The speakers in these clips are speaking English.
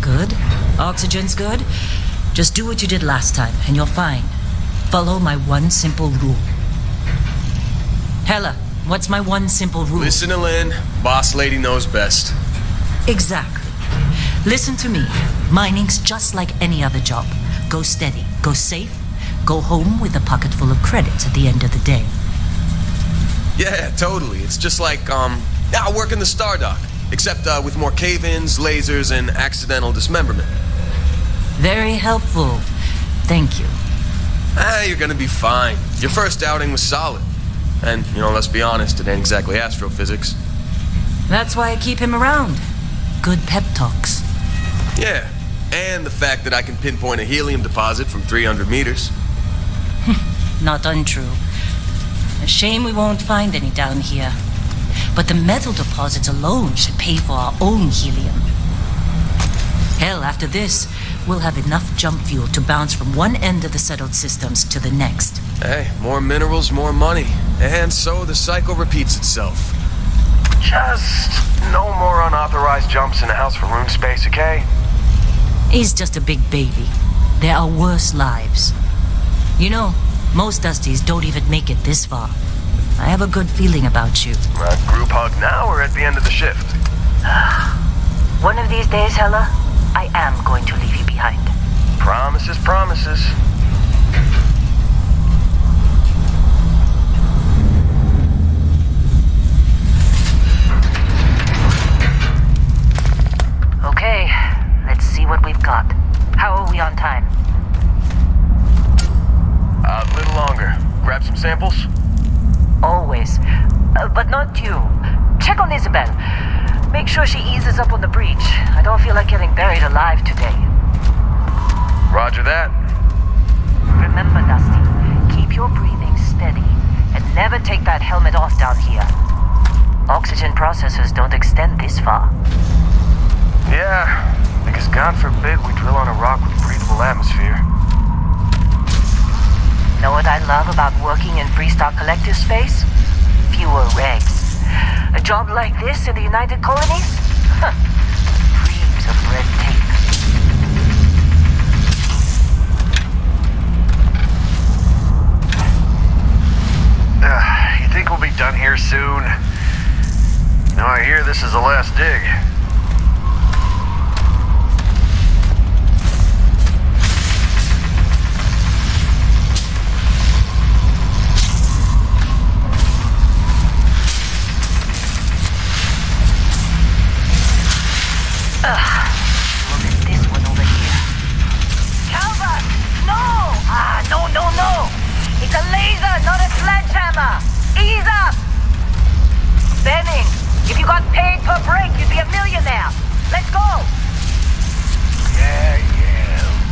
good. Oxygen's good. Just do what you did last time, and you're fine. Follow my one simple rule. Hella, what's my one simple rule? Listen to Lynn. Boss lady knows best. Exactly. Listen to me. Mining's just like any other job. Go steady, go safe, go home with a pocket full of credits at the end of the day. Yeah, totally. It's just like, working the Stardock. Except with more cave-ins, lasers, and accidental dismemberment. Very helpful. Thank you. You're gonna be fine. Your first outing was solid. And, let's be honest, it ain't exactly astrophysics. That's why I keep him around. Good pep talks. Yeah, and the fact that I can pinpoint a helium deposit from 300 meters. Not untrue. A shame we won't find any down here. But the metal deposits alone should pay for our own helium. Hell, after this, we'll have enough jump fuel to bounce from one end of the settled systems to the next. Hey, more minerals, more money. And so the cycle repeats itself. Just no more unauthorized jumps in the house for room space, okay? He's just a big baby. There are worse lives. Most Dusties don't even make it this far. I have a good feeling about you. A group hug now or at the end of the shift? One of these days, Hella, I am going to leave you behind. Promises, promises. Okay, let's see what we've got. How are we on time? A little longer. Grab some samples? Always. But not you. Check on Isabel. Make sure she eases up on the breach. I don't feel like getting buried alive today. Roger that. Remember, Dusty, keep your breathing steady and never take that helmet off down here. Oxygen processors don't extend this far. Yeah, because God forbid we drill on a rock with breathable atmosphere. Know what I love about working in Freestock Collective space? Fewer regs. A job like this in the United Colonies? Dreams of red tape. You think we'll be done here soon? Now I hear this is the last dig. Look at this one over here. Calvert! No! No! It's a laser, not a sledgehammer! Ease up! Benning, if you got paid per break, you'd be a millionaire. Let's go! Yeah,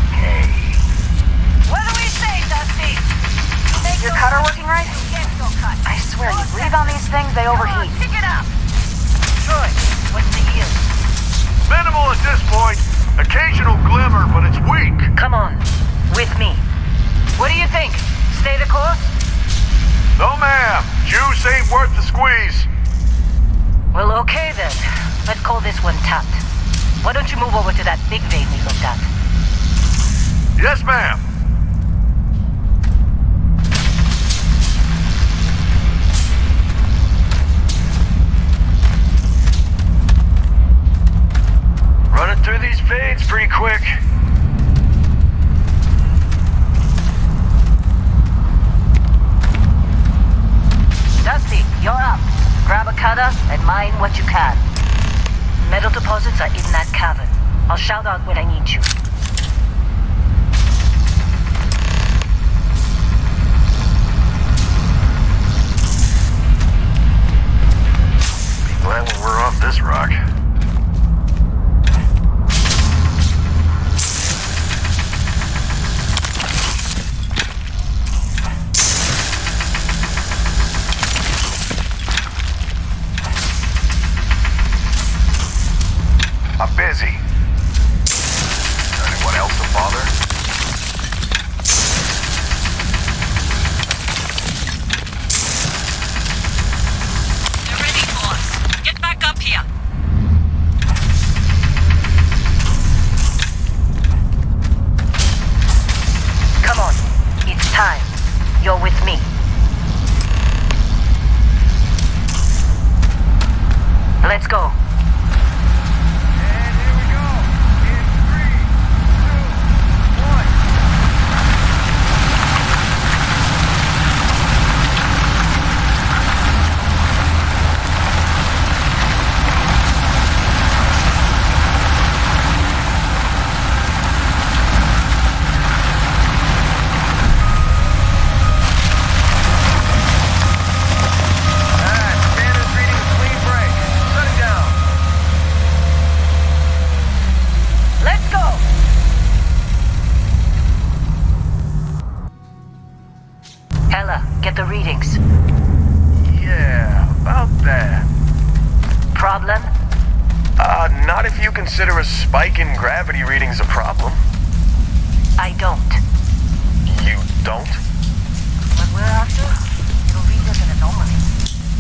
okay. What do we say, Dusty? Your cutter working right? Yes, your cut. I swear, you breathe on these things, they overheat. Pick it up! Troy, what's the yield? Minimal at this point. Occasional glimmer, but it's weak. Come on, with me. What do you think? Stay the course? No, ma'am. Juice ain't worth the squeeze. Well, okay then. Let's call this one tapped. Why don't you move over to that big vein we looked at? Yes, ma'am. Running through these fades pretty quick. Dusty, you're up. Grab a cutter and mine what you can. Metal deposits are in that cavern. I'll shout out when I need you. Be glad when we're off this rock. I'm busy. Let's go. And here we go. In 3, 2, 1. Scanner's reading a clean break. Shutting down. Let's go! Hella, get the readings. Yeah, about that. Problem? Not if you consider a spike in gravity readings a problem. I don't. You don't? What we're after? It'll read as an anomaly.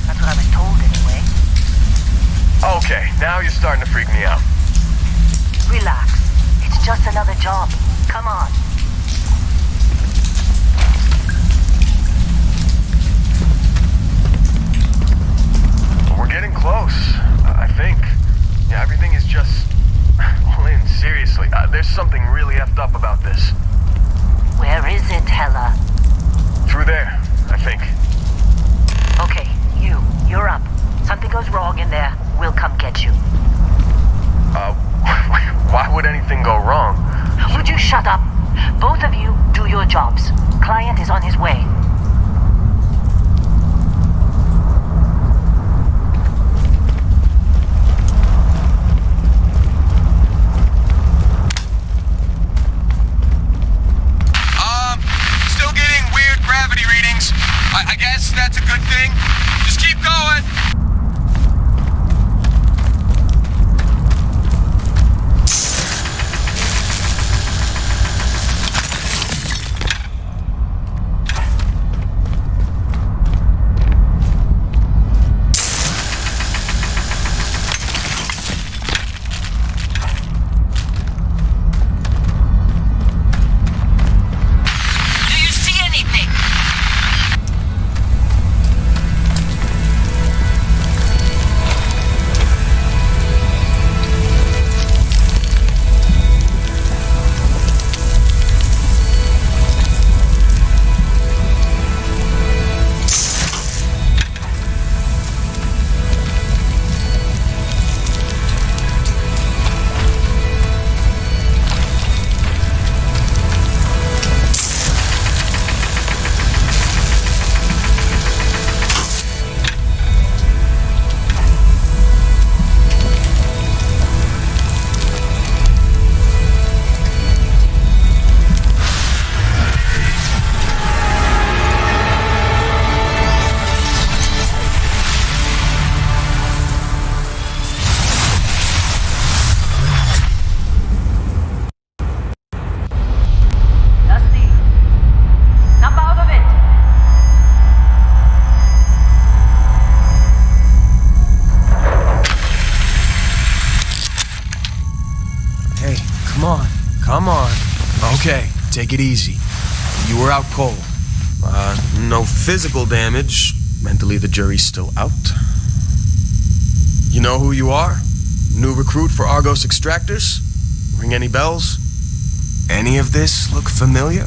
That's what I was told anyway. Okay, now you're starting to freak me out. Relax. It's just another job. Come on. We're getting close, I think. Yeah, everything is just... Lynn, seriously, there's something really effed up about this. Where is it, Hella? Through there, I think. Okay, you're up. Something goes wrong in there, we'll come get you. Why would anything go wrong? Would you shut up? Both of you do your jobs. Client is on his way. Still getting weird gravity readings. I guess that's a good thing. Just keep going. Do you see anything? Dusty, snap out of it. Hey, come on. Come on. Okay, take it easy. You were out cold. No physical damage. Mentally, the jury's still out. You know who you are? New recruit for Argos Extractors? Ring any bells? Any of this look familiar?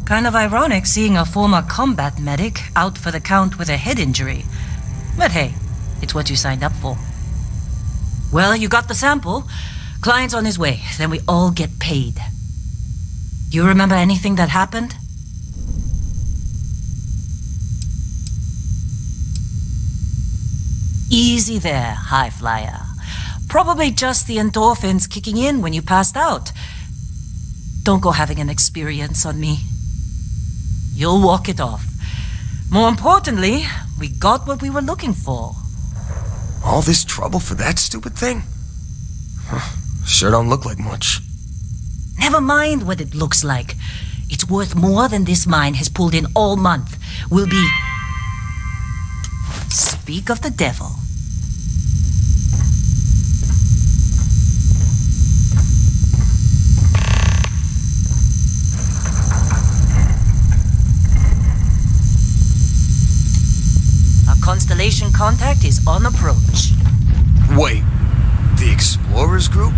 Kind of ironic seeing a former combat medic out for the count with a head injury. But hey, it's what you signed up for. Well, you got the sample. Client's on his way, then we all get paid. You remember anything that happened? Easy there, high flyer. Probably just the endorphins kicking in when you passed out. Don't go having an experience on me. You'll walk it off. More importantly, we got what we were looking for. All this trouble for that stupid thing? Huh, sure don't look like much. Never mind what it looks like. It's worth more than this mine has pulled in all month. We'll be... Speak of the devil. Our constellation contact is on approach. Wait, the Explorers group?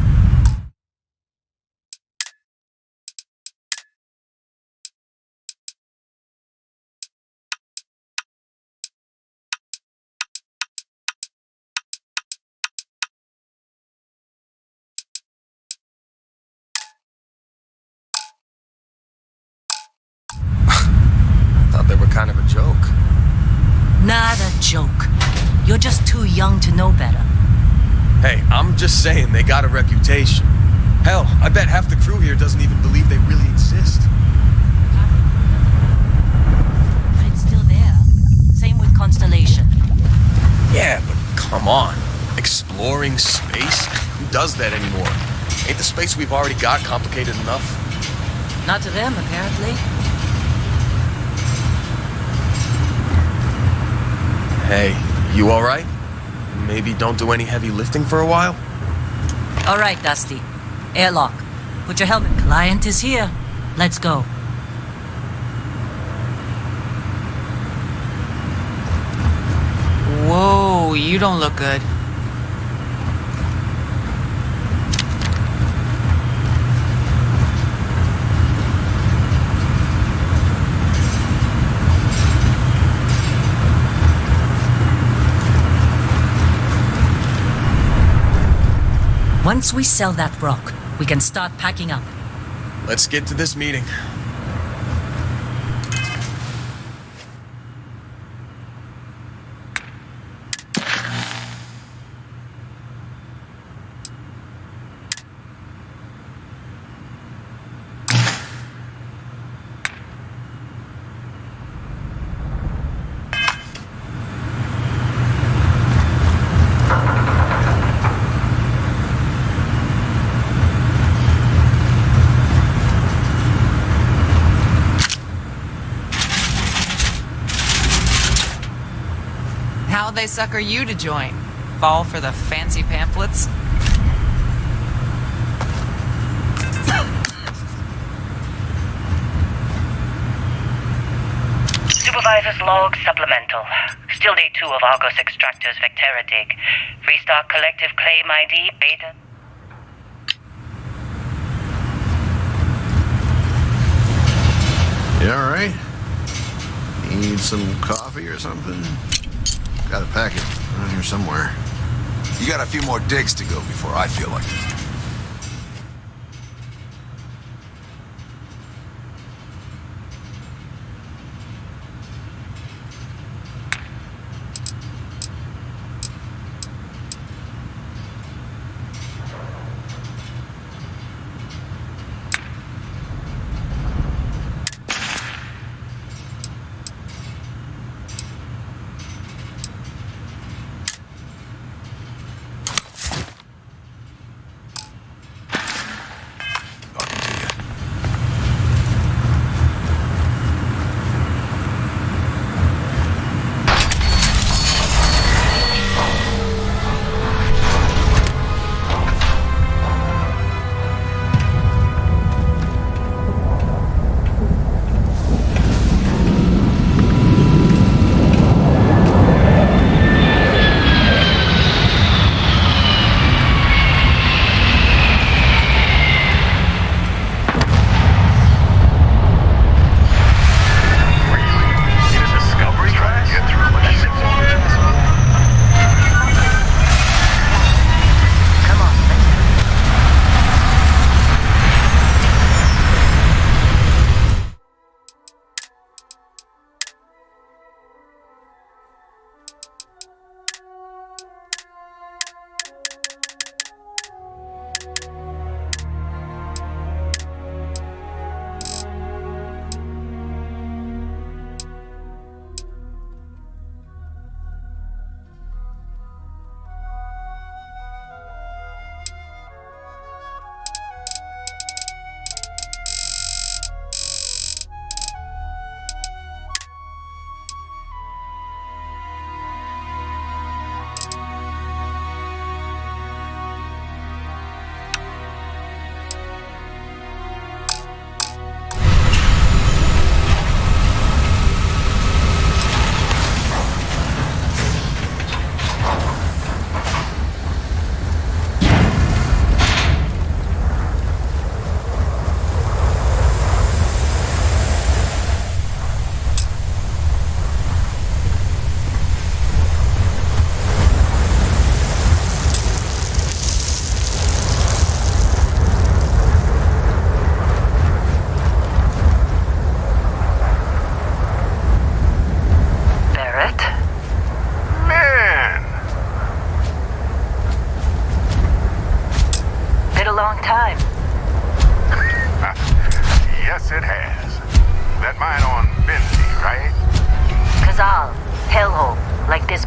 Thought they were kind of a joke. Not a joke. You're just too young to know better. Hey, I'm just saying they got a reputation. Hell, I bet half the crew here doesn't even believe they really exist. But it's still there. Same with Constellation. Yeah, but come on. Exploring space? Who does that anymore? Ain't the space we've already got complicated enough? Not to them, apparently. Hey, you alright? Maybe don't do any heavy lifting for a while? All right, Dusty. Airlock. Put your helmet. Client is here. Let's go. Whoa, you don't look good. Once we sell that rock, we can start packing up. Let's get to this meeting. How'd they sucker you to join? Fall for the fancy pamphlets? Supervisor's log supplemental. Still day 2 of Argos Extractor's Vectera dig. Restart collective claim ID beta. You alright? Need some coffee or something? Got a packet around here somewhere. You got a few more digs to go before I feel like it.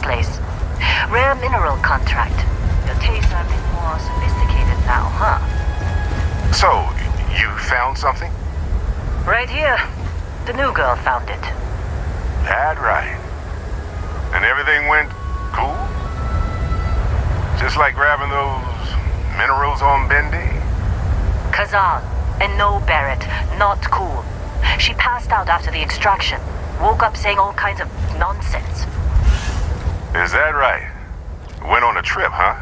place. Rare mineral contract. Your tastes are a bit more sophisticated now, huh? So, you found something? Right here. The new girl found it. That right. And everything went cool? Just like grabbing those minerals on Bendy? Kazan. And no, Barrett. Not cool. She passed out after the extraction. Woke up saying all kinds of nonsense. Is that right? Went on a trip, huh?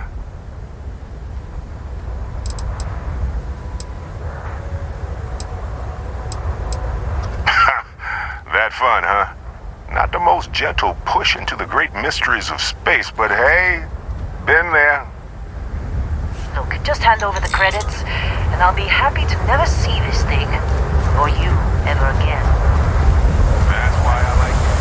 That fun, huh? Not the most gentle push into the great mysteries of space, but hey, been there. Look, just hand over the credits, and I'll be happy to never see this thing, or you, ever again. That's why I like you.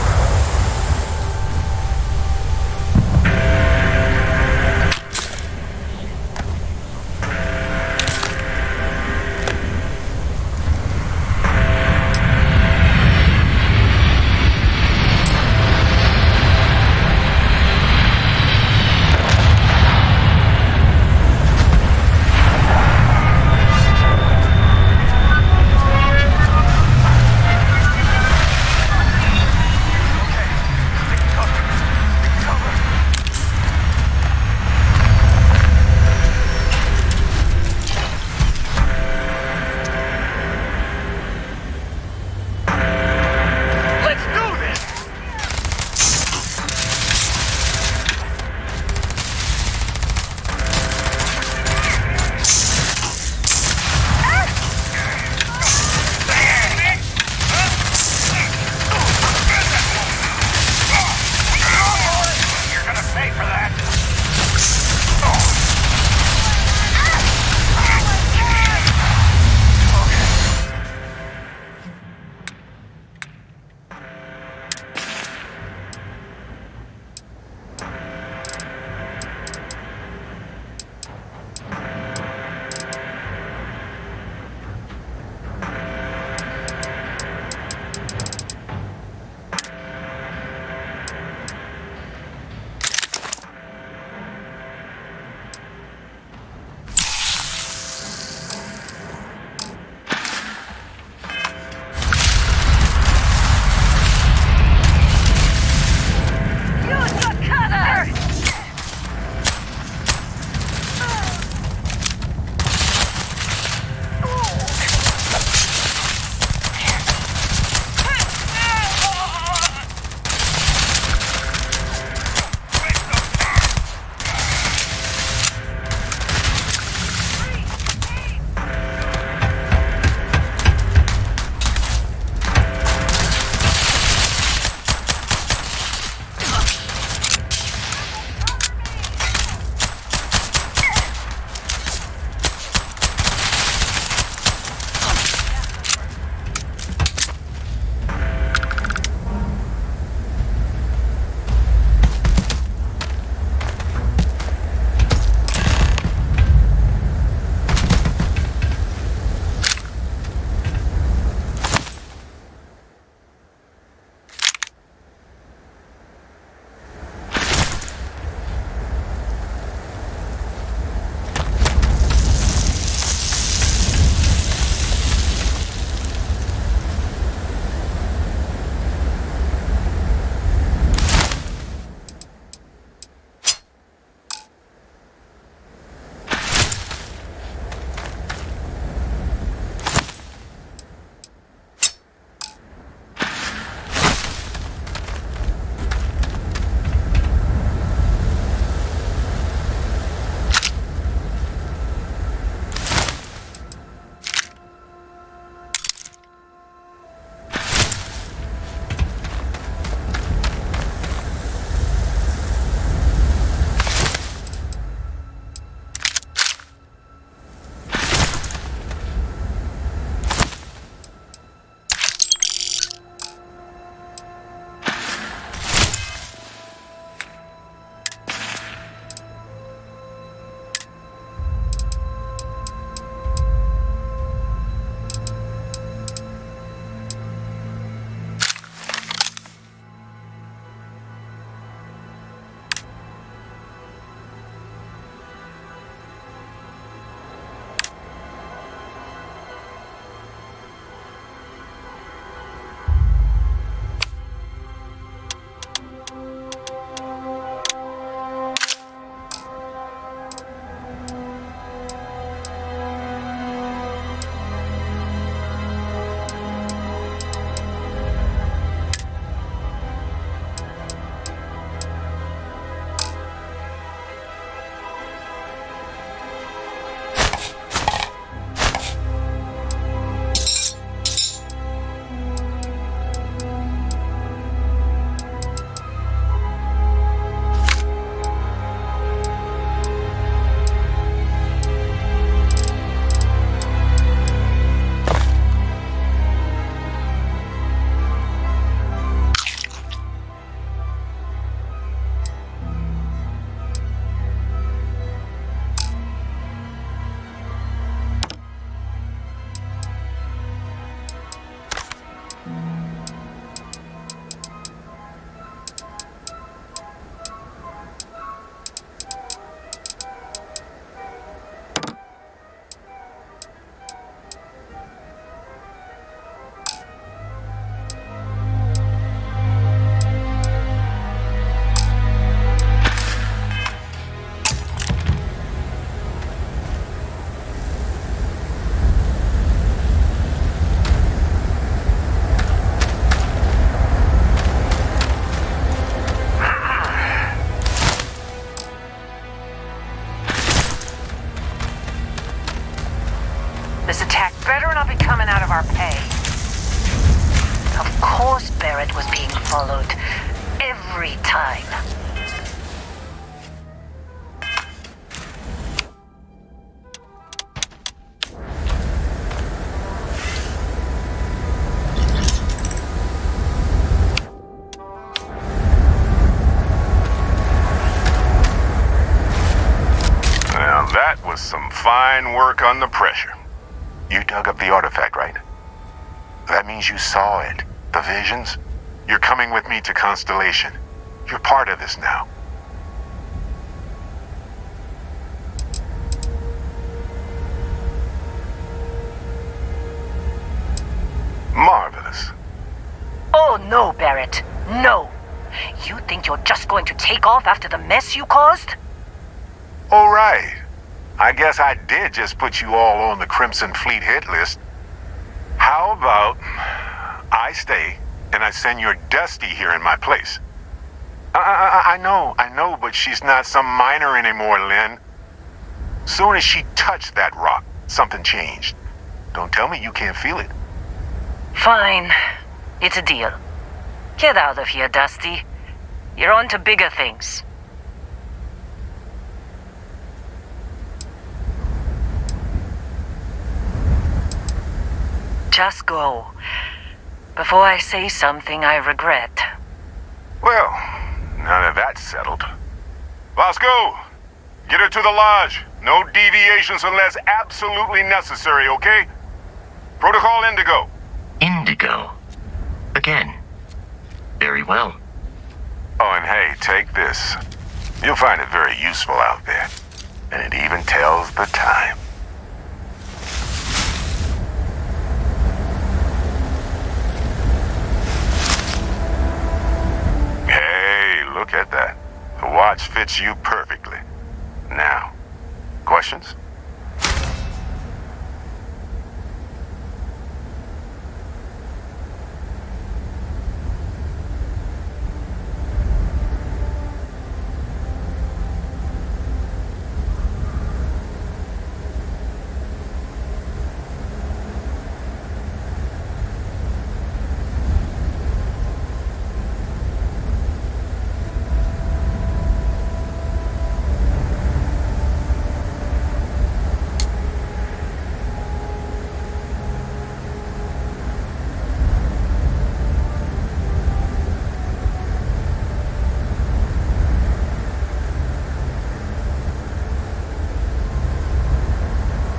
This attack better not be coming out of our pay. Of course Barrett was being followed. Every time. Now that was some fine work under pressure. You dug up the artifact, right? That means you saw it. The visions? You're coming with me to Constellation. You're part of this now. Marvelous. Oh no, Barrett. No. You think you're just going to take off after the mess you caused? All right. I guess I did just put you all on the Crimson Fleet hit list. How about I stay and I send your Dusty here in my place? I know, but she's not some minor anymore, Lynn. Soon as she touched that rock, something changed. Don't tell me you can't feel it. Fine. It's a deal. Get out of here, Dusty. You're on to bigger things. Just go. Before I say something I regret. Well, now that that's settled. Bosco, get her to the lodge. No deviations unless absolutely necessary, okay? Protocol Indigo. Indigo? Again? Very well. Oh, and hey, take this. You'll find it very useful out there. And it even tells the time. Hey, look at that. The watch fits you perfectly. Now, questions?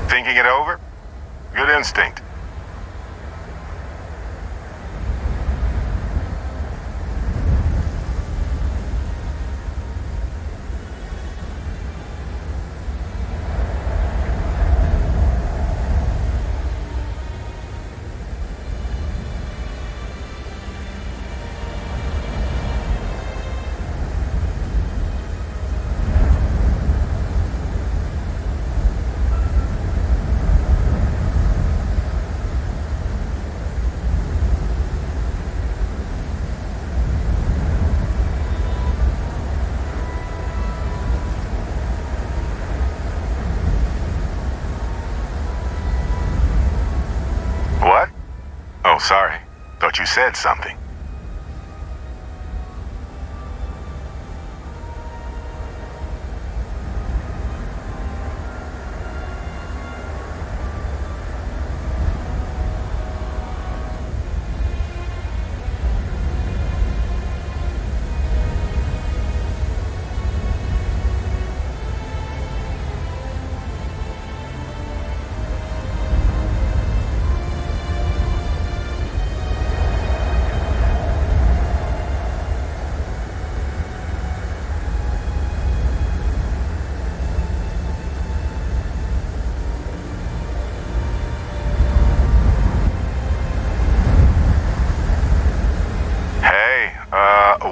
Thinking it over? Good instinct. What? Oh, sorry. Thought you said something.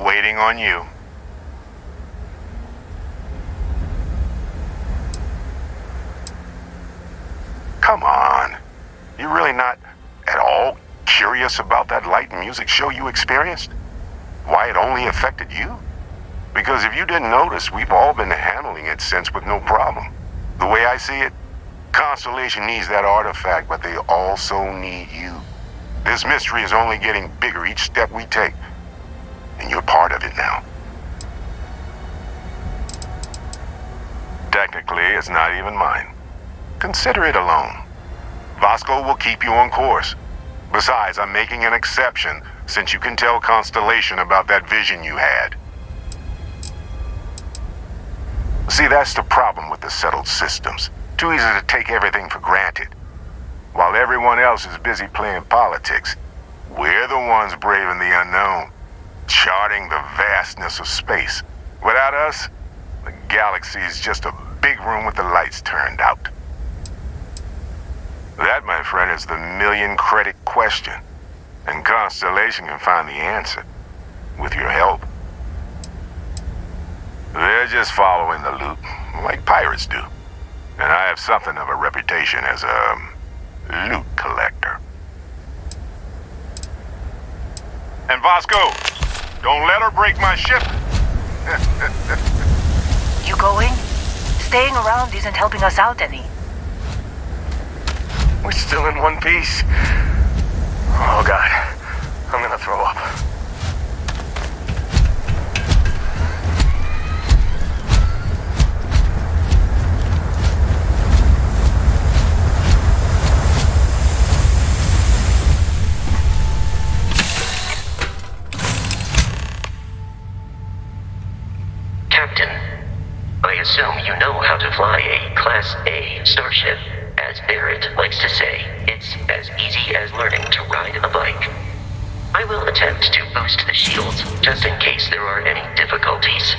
Waiting on you. Come on. You're really not at all curious about that light and music show you experienced? Why it only affected you? Because if you didn't notice, we've all been handling it since with no problem. The way I see it, Constellation needs that artifact, but they also need you. This mystery is only getting bigger each step we take, and you're part of it now. Technically, it's not even mine. Consider it alone. Vasco will keep you on course. Besides, I'm making an exception since you can tell Constellation about that vision you had. See, that's the problem with the settled systems. Too easy to take everything for granted. While everyone else is busy playing politics, we're the ones braving the unknown, charting the vastness of space. Without us, the galaxy is just a big room with the lights turned out. That, my friend, is the million-credit question. And Constellation can find the answer, with your help. They're just following the loot, like pirates do. And I have something of a reputation as a loot collector. And Vasco, don't let her break my ship. You going? Staying around isn't helping us out any. We're still in one piece. Oh God, I'm gonna throw up. Captain, I assume you know how to fly a Class A starship. As Barrett likes to say, it's as easy as learning to ride a bike. I will attempt to boost the shields, just in case there are any difficulties.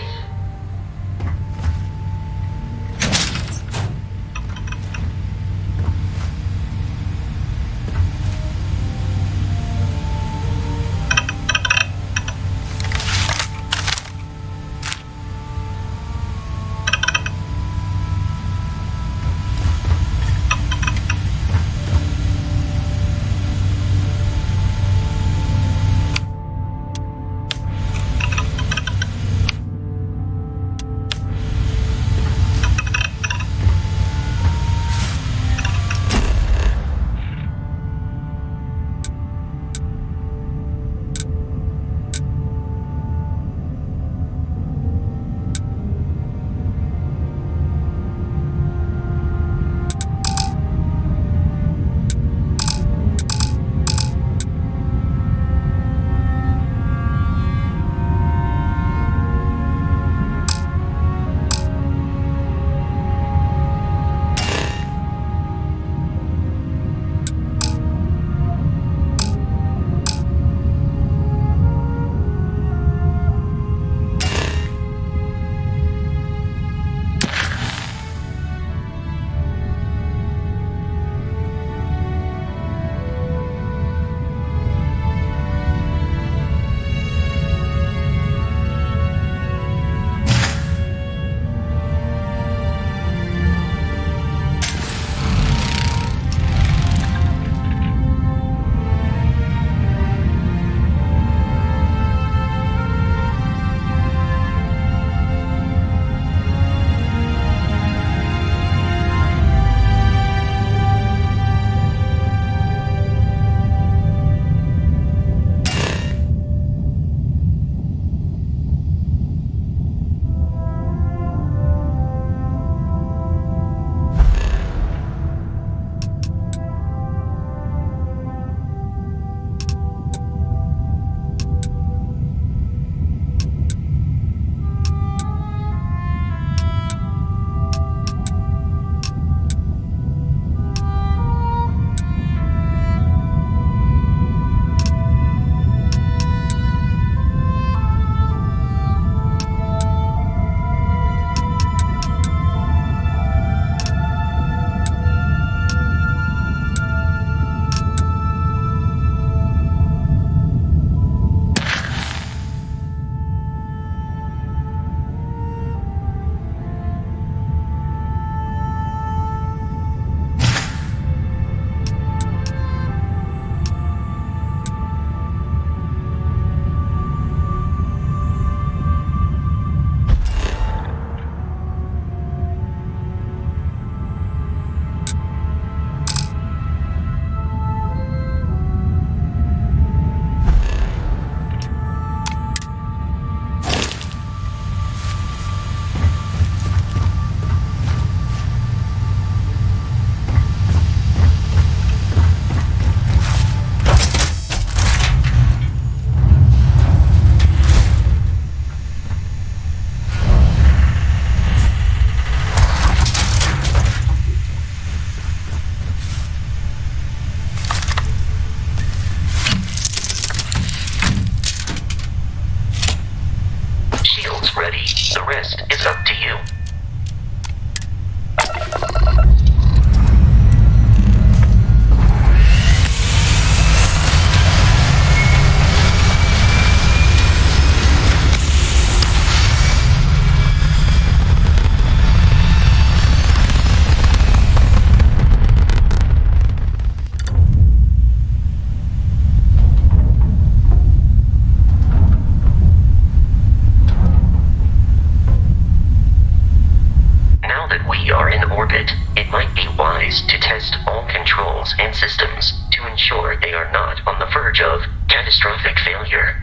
rest is up to you. To test all controls and systems to ensure they are not on the verge of catastrophic failure.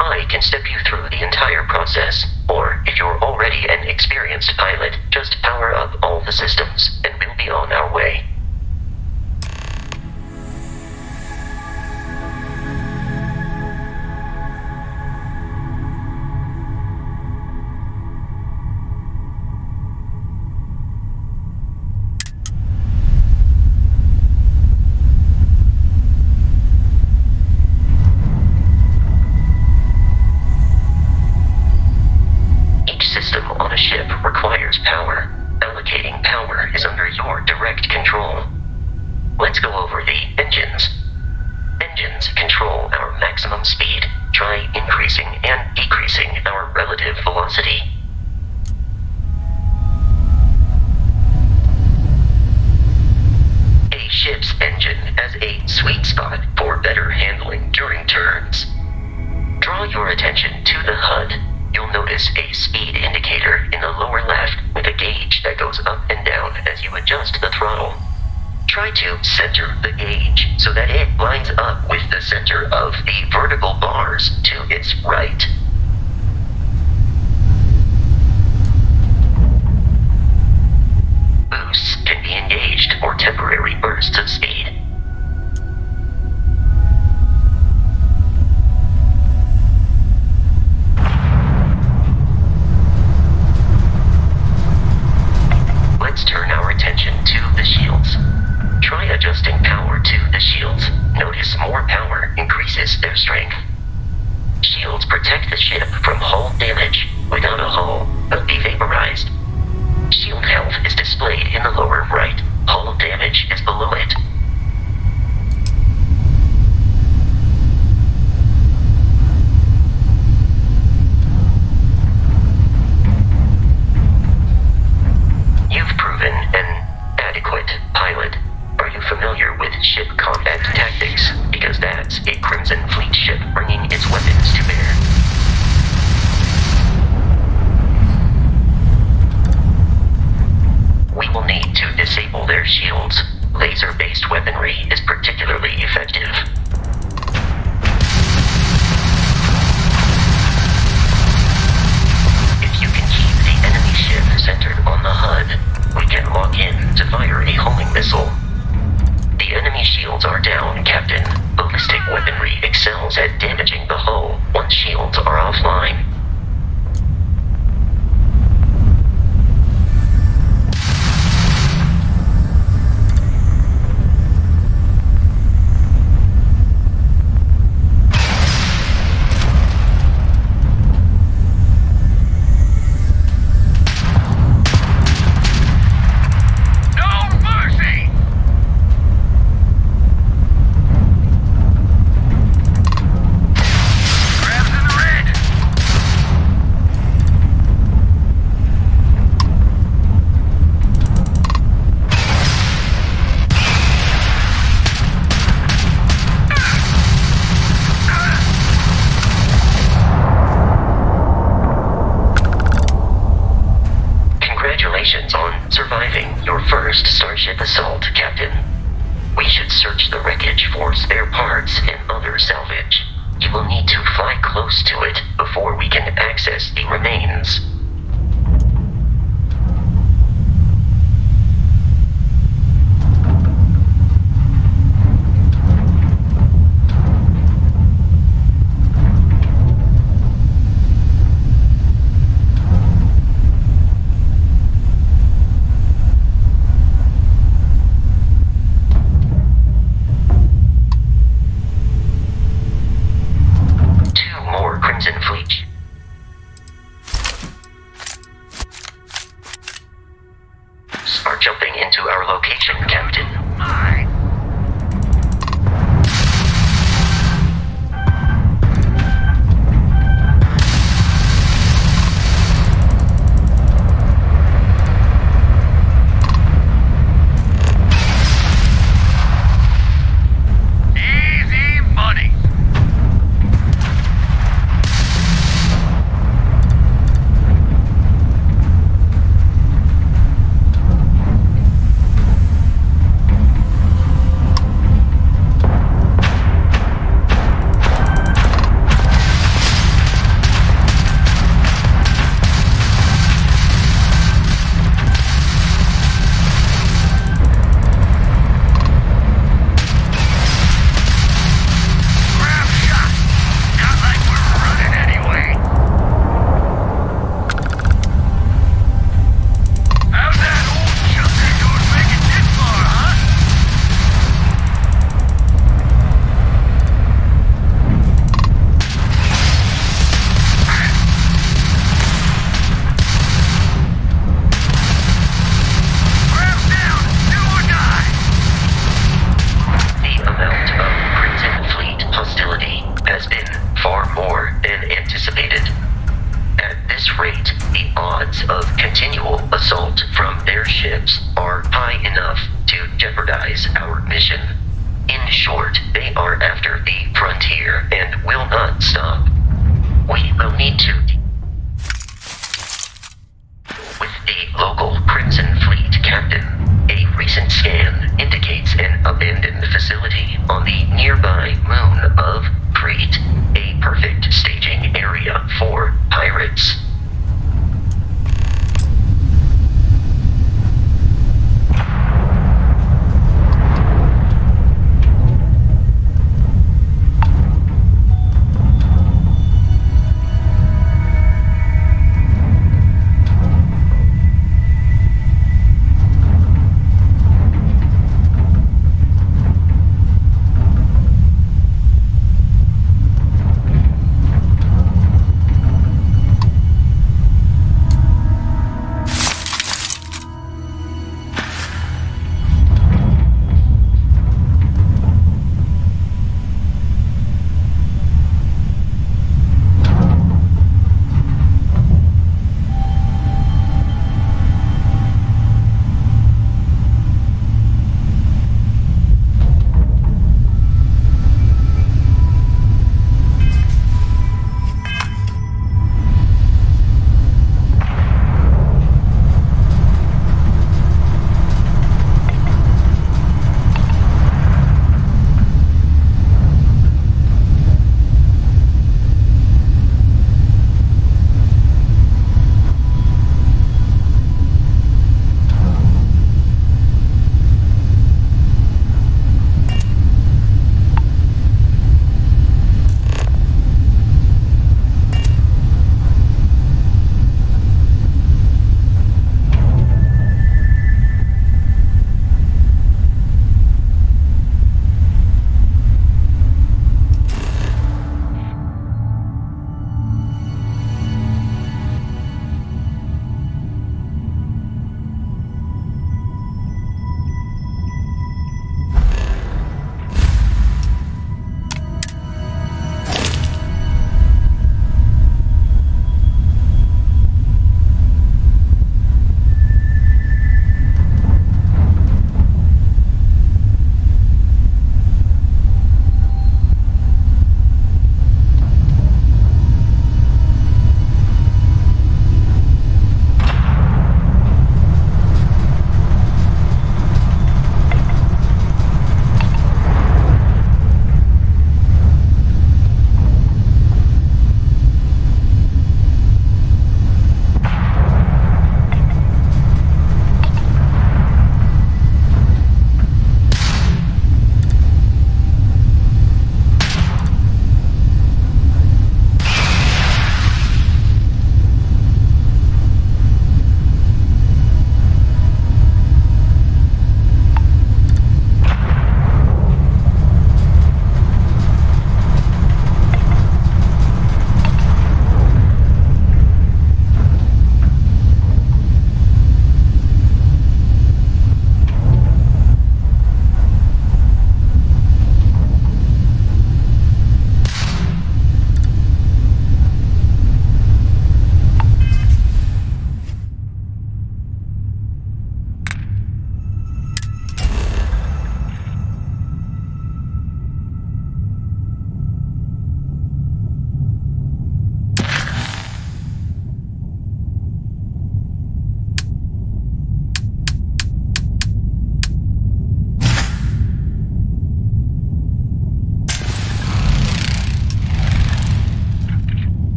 I can step you through the entire process, or if you're already an experienced pilot, just power up all the systems and we'll be on our way. Try to center the gauge so that it lines up with the center of the vertical bars to its right. Boosts can be engaged for temporary bursts of speed. Let's turn our attention to the shields. Try adjusting power to the shields. Notice more power increases their strength. Shields protect the ship from hull damage. Without a hull, it'll be vaporized. Shield health is displayed in the lower right. Hull damage is below it. You've proven an adequate pilot. Are you familiar with ship combat tactics? Because that's a Crimson Fleet ship bringing its weapons to bear. We will need to disable their shields. Laser-based weaponry is particularly effective. If you can keep the enemy ship centered on the HUD, we can lock in to fire a homing missile. The enemy shields are down, Captain. Ballistic weaponry excels at damaging the hull once shields are offline. On surviving your first Starship assault, Captain. We should search the wreckage for spare parts and other salvage. You will need to fly close to it before we can access the remains. Reporting to our location, Captain.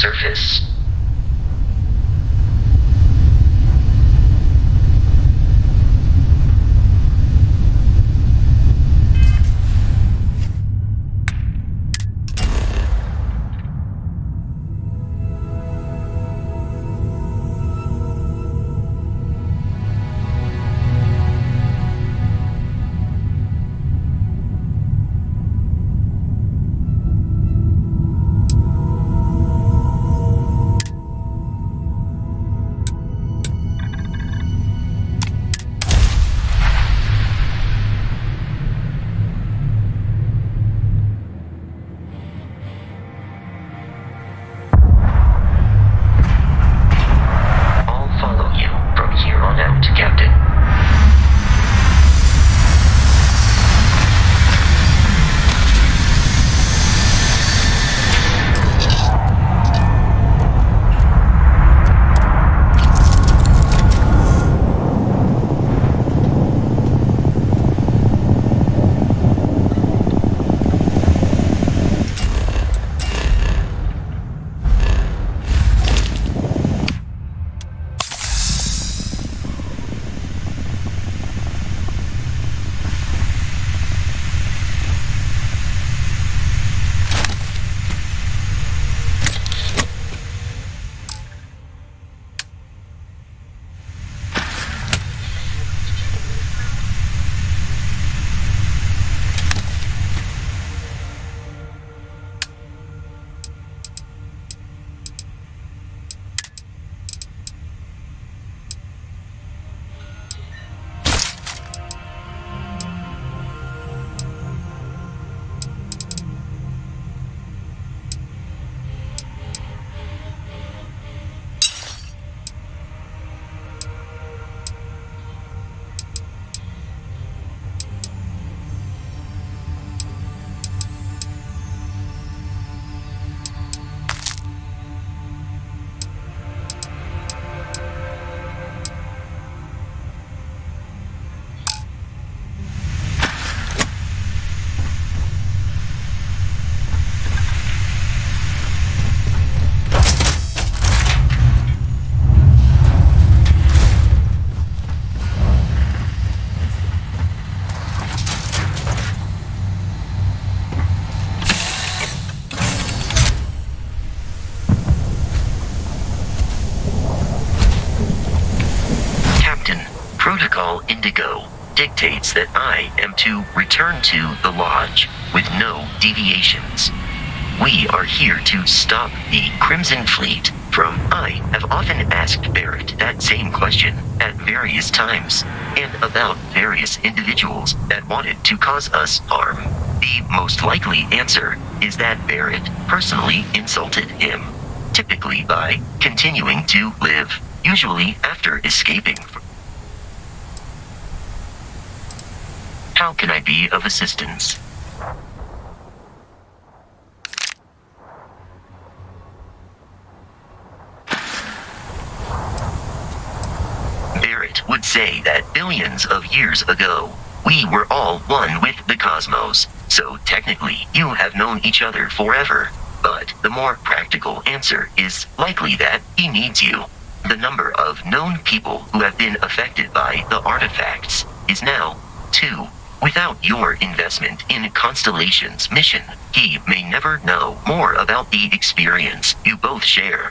surface. Protocol Indigo dictates that I am to return to the Lodge with no deviations. We are here to stop the Crimson Fleet from... I have often asked Barrett that same question at various times, and about various individuals that wanted to cause us harm. The most likely answer is that Barrett personally insulted him, typically by continuing to live, usually after escaping. How can I be of assistance? Barrett would say that billions of years ago, we were all one with the cosmos, so technically you have known each other forever. But the more practical answer is likely that he needs you. The number of known people who have been affected by the artifacts is now 2. Without your investment in Constellation's mission, he may never know more about the experience you both share.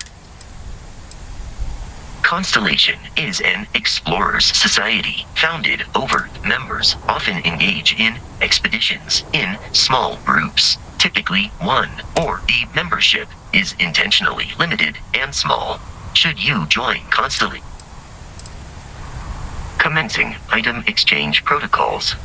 Constellation is an explorers' society founded over members often engage in expeditions in small groups, typically one, or the membership is intentionally limited and small. Should you join Constellation? Commencing item exchange protocols.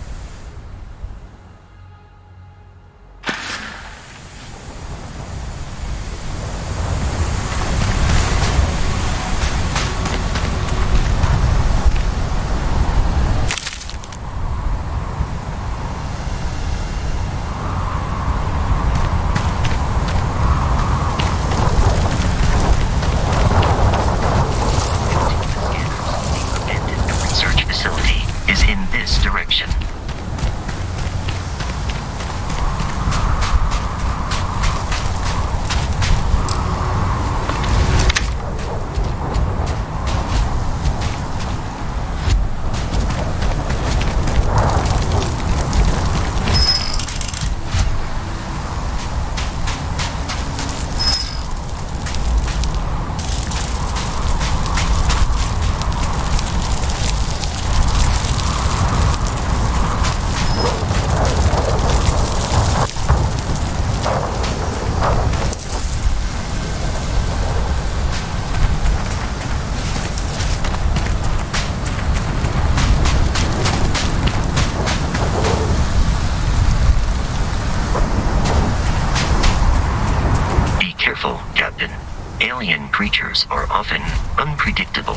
creatures are often unpredictable.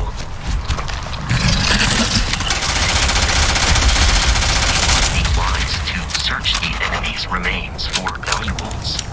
Be wise to search the enemy's remains for valuables.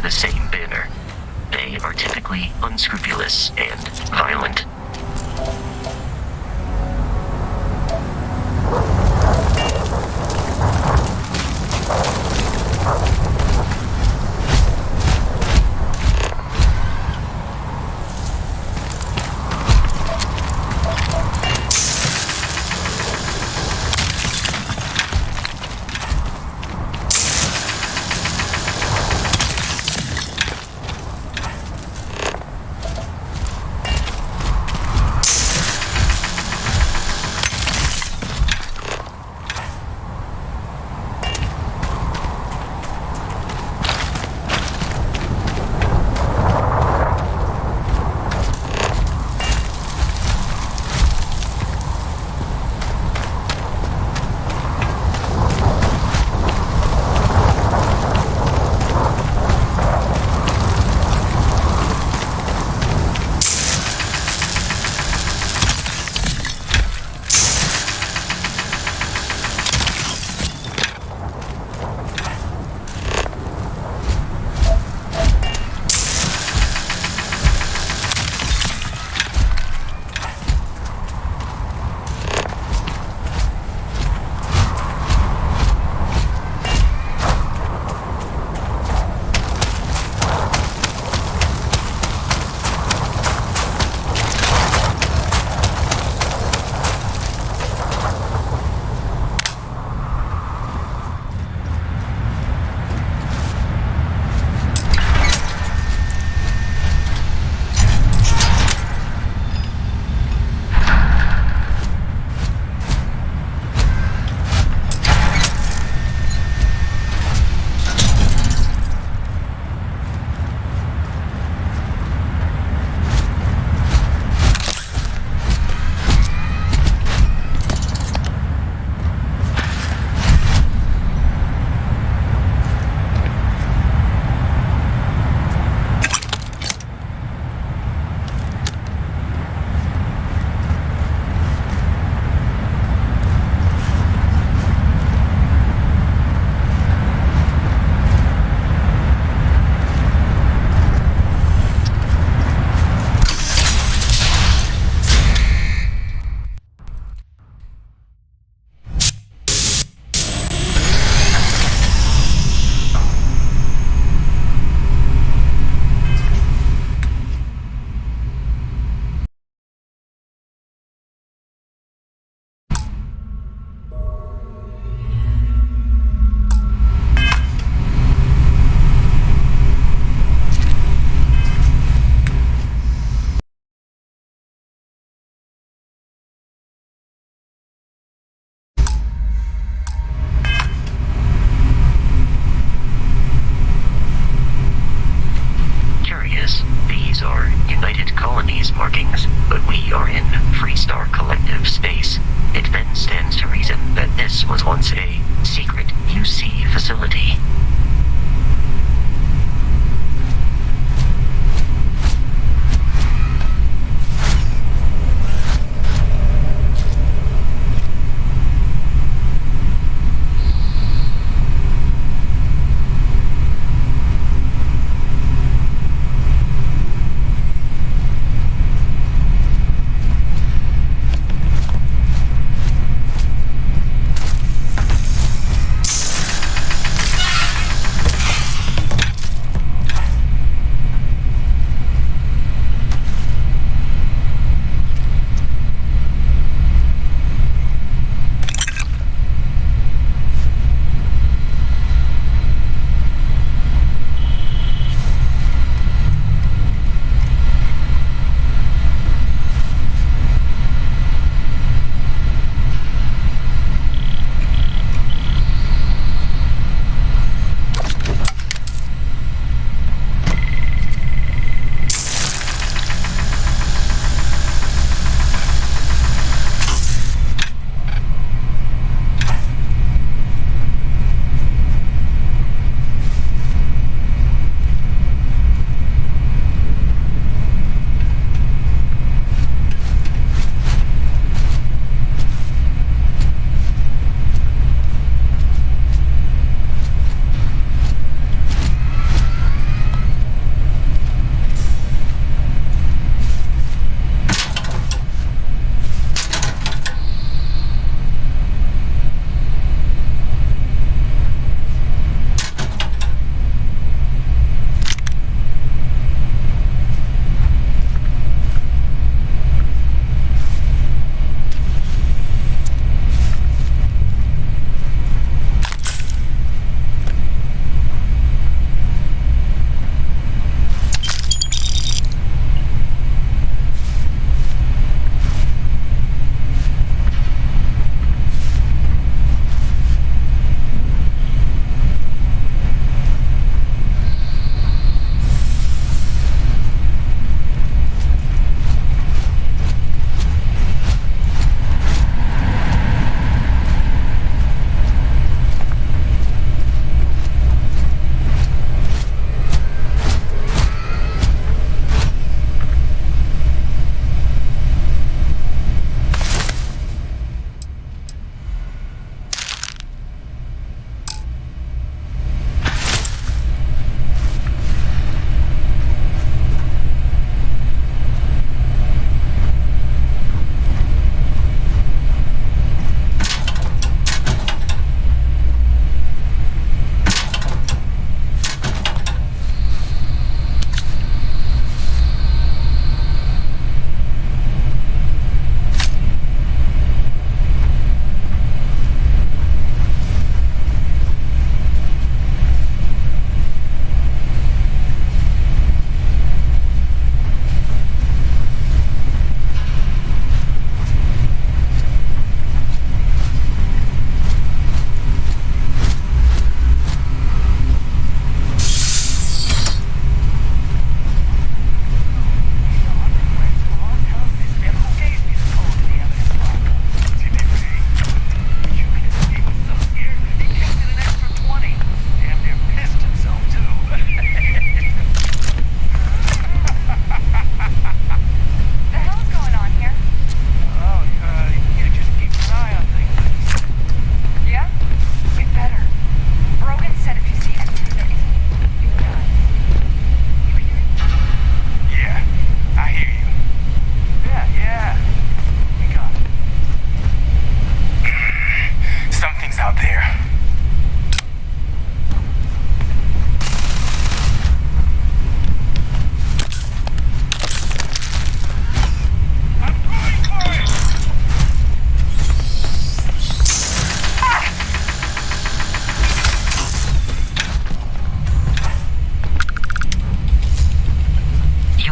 the same banner. They are typically unscrupulous and violent.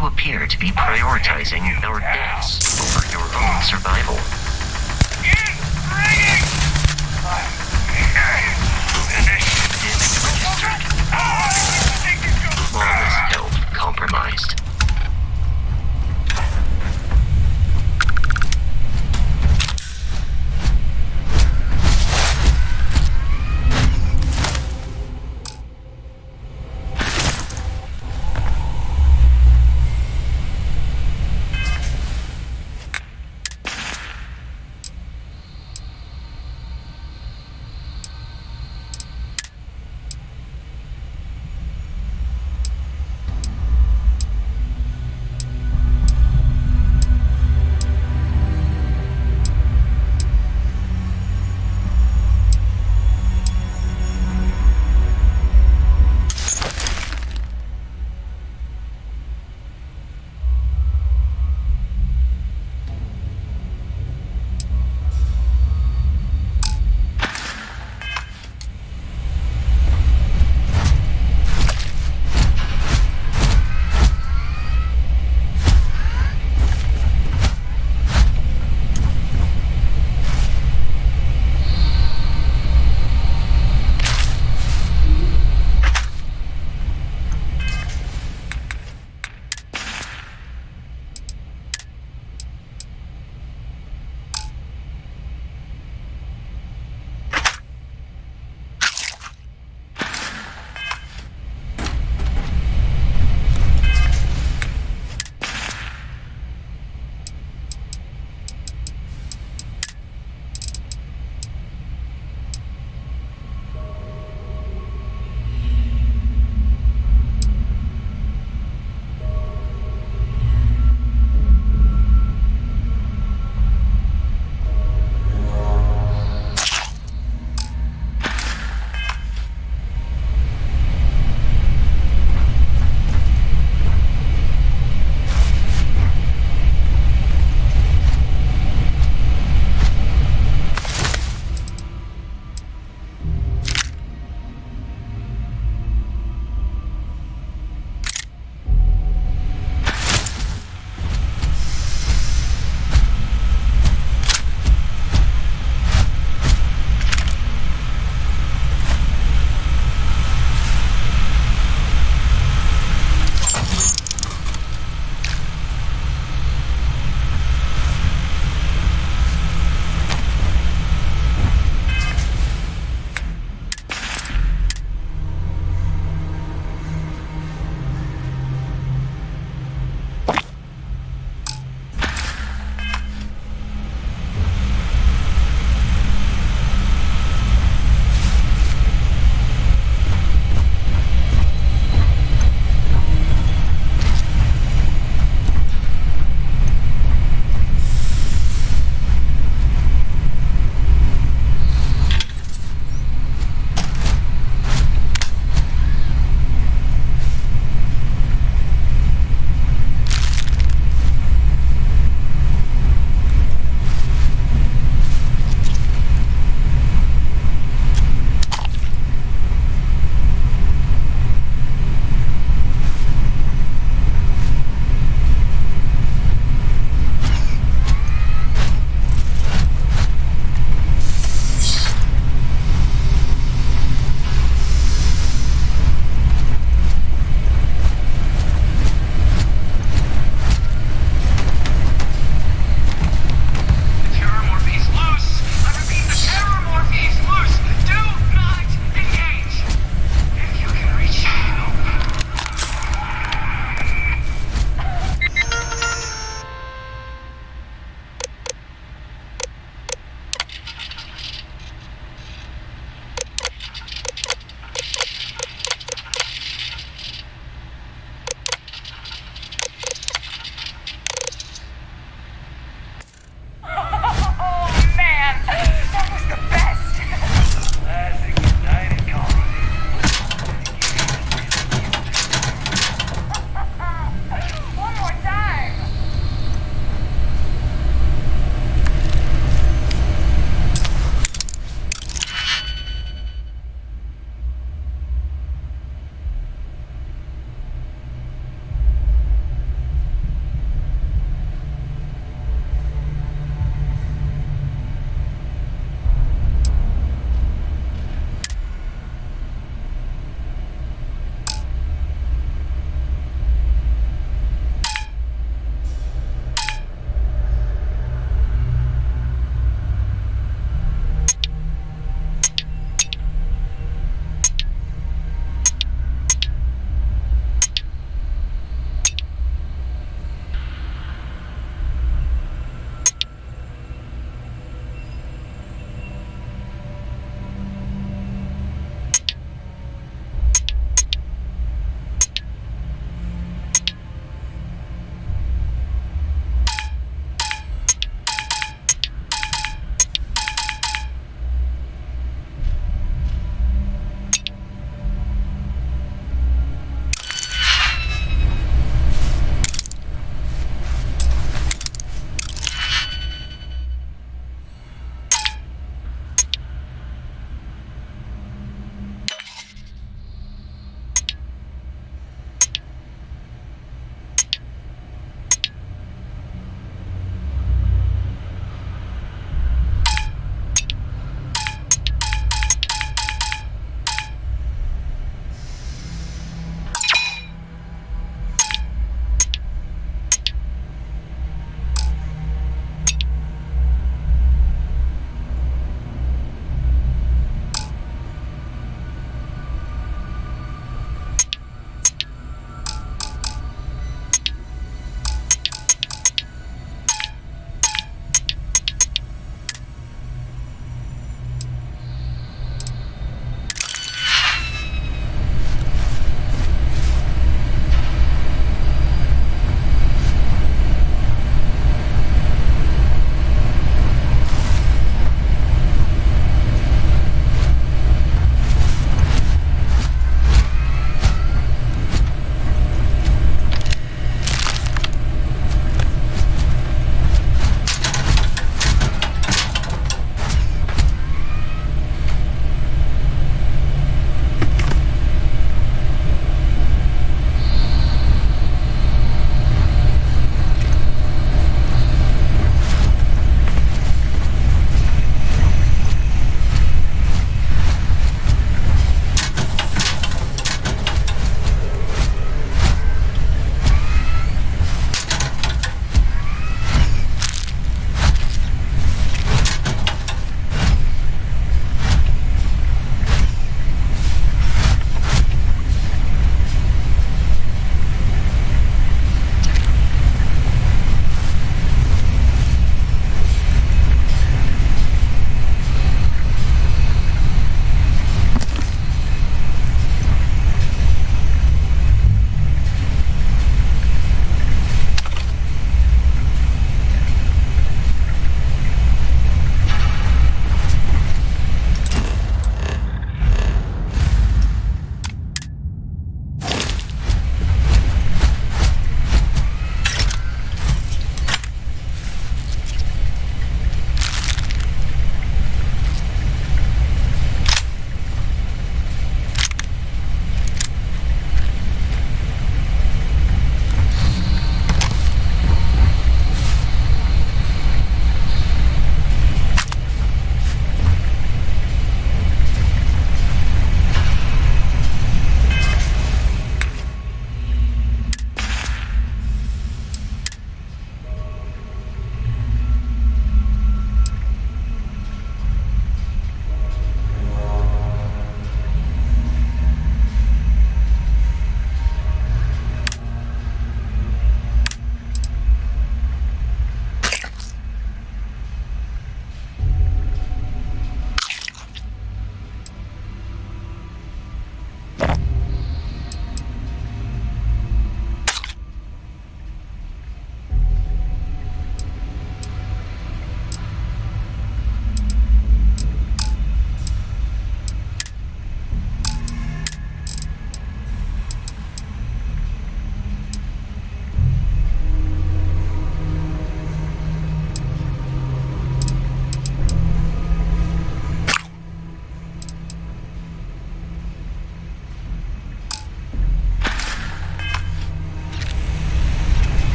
You appear to be prioritizing your deaths over your own survival. Flawless health compromised.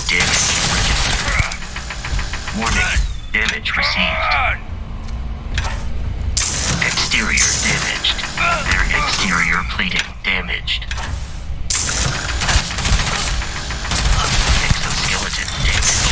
damage registered. Warning, damage received. Exterior damaged. Their exterior plating damaged. Exoskeleton damaged.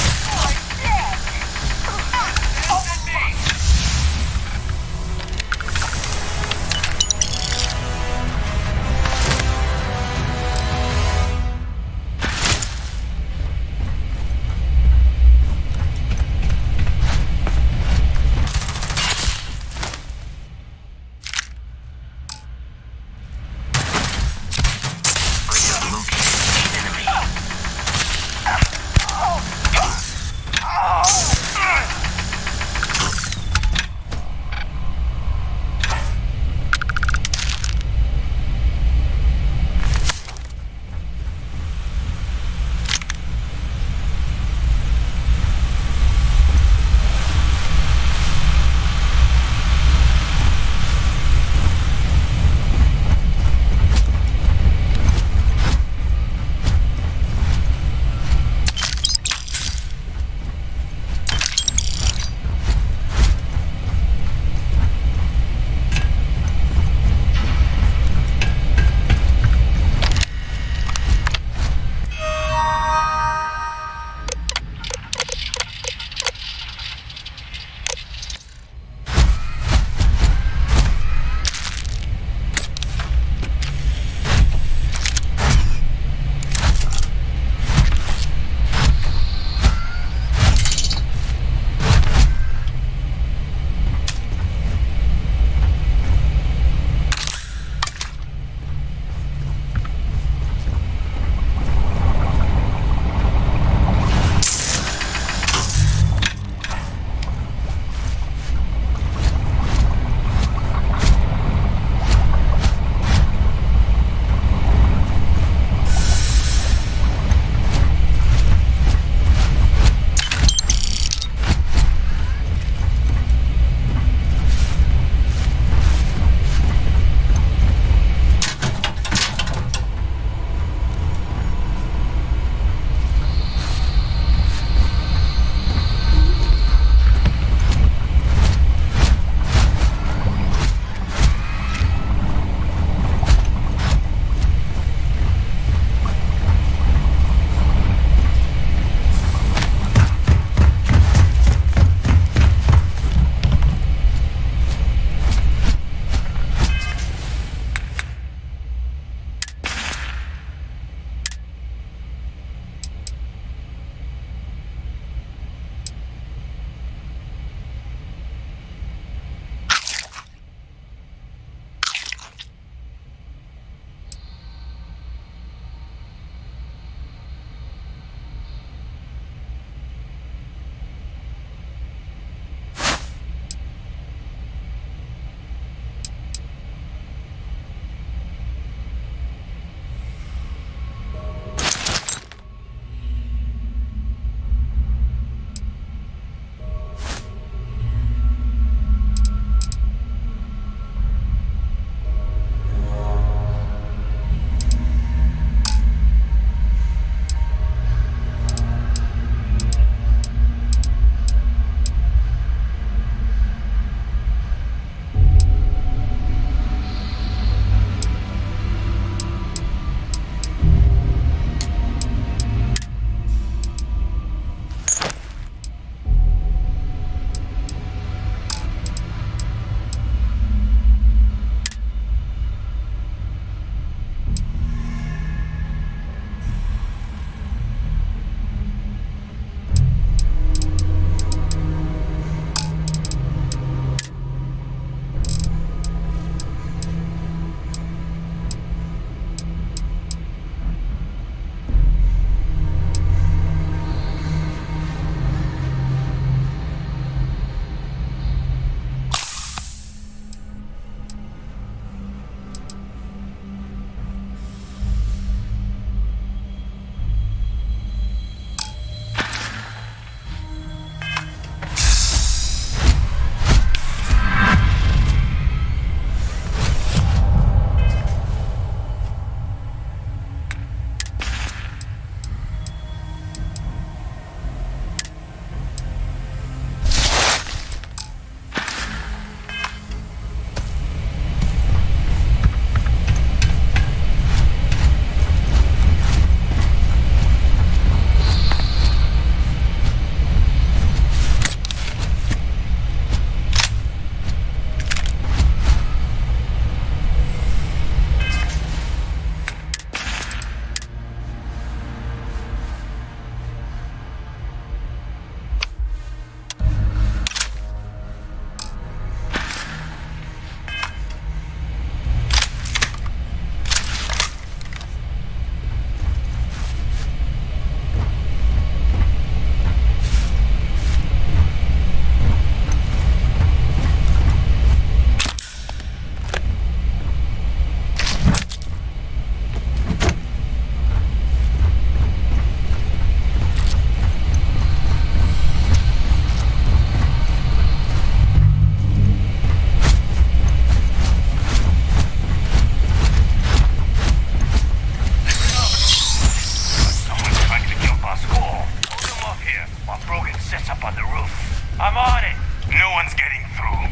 on the roof. I'm on it. No one's getting through.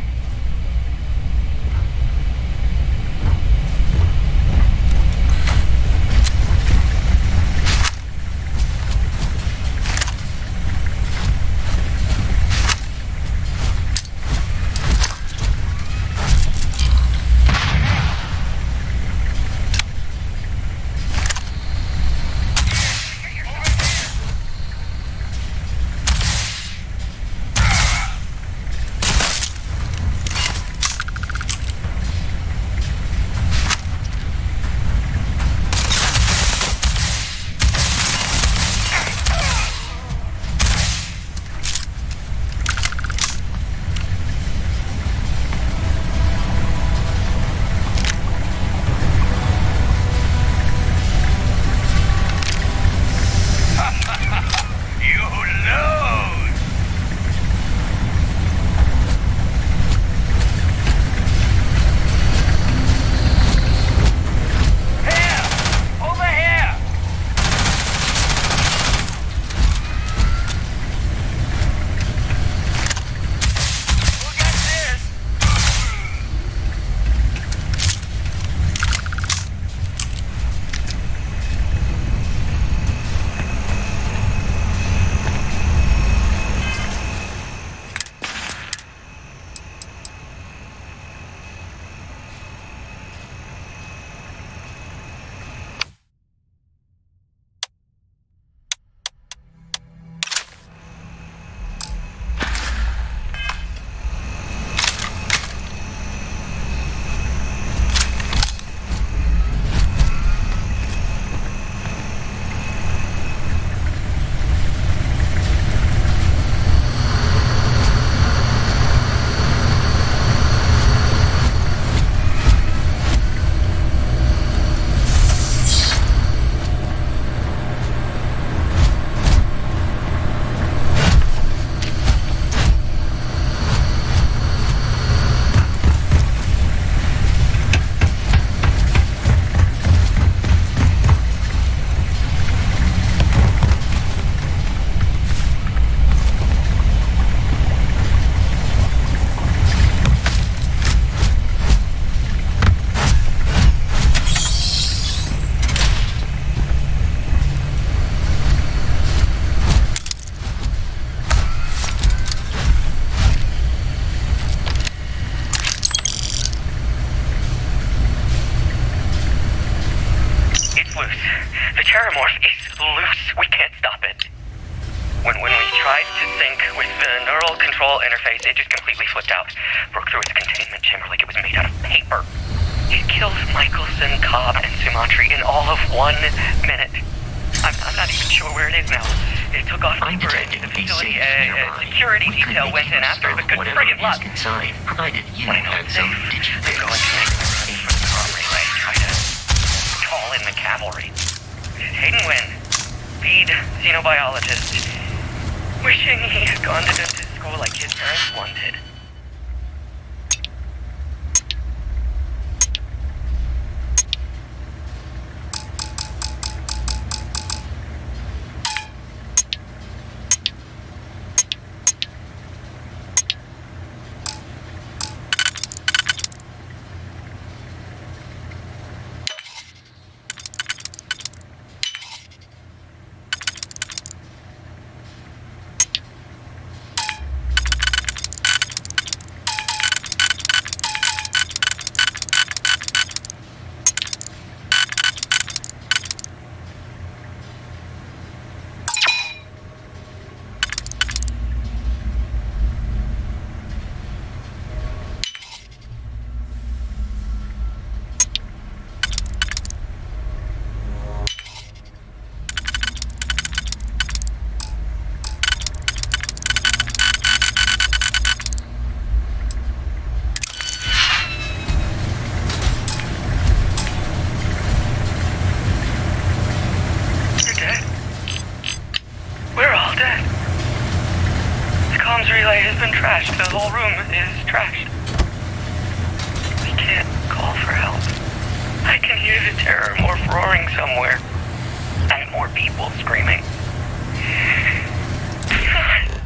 Terramorph is loose. We can't stop it. When we tried to sync with the neural control interface, it just completely flipped out. Broke through its containment chamber like it was made out of paper. It killed Michelson, Cobb, and Sumantri in all of 1 minute. I'm not even sure where it is now. It took off deeper into the facility. Security detail went in after the good friggin' luck. Provided you When I know had it's some safe, digital they go into ready for the car relay, try to call in the cavalry. Hayden Wynn, lead xenobiologist, wishing he had gone to dentist school like his parents wanted. The whole room is trashed. We can't call for help. I can hear the Terramorph roaring somewhere. And more people screaming. God.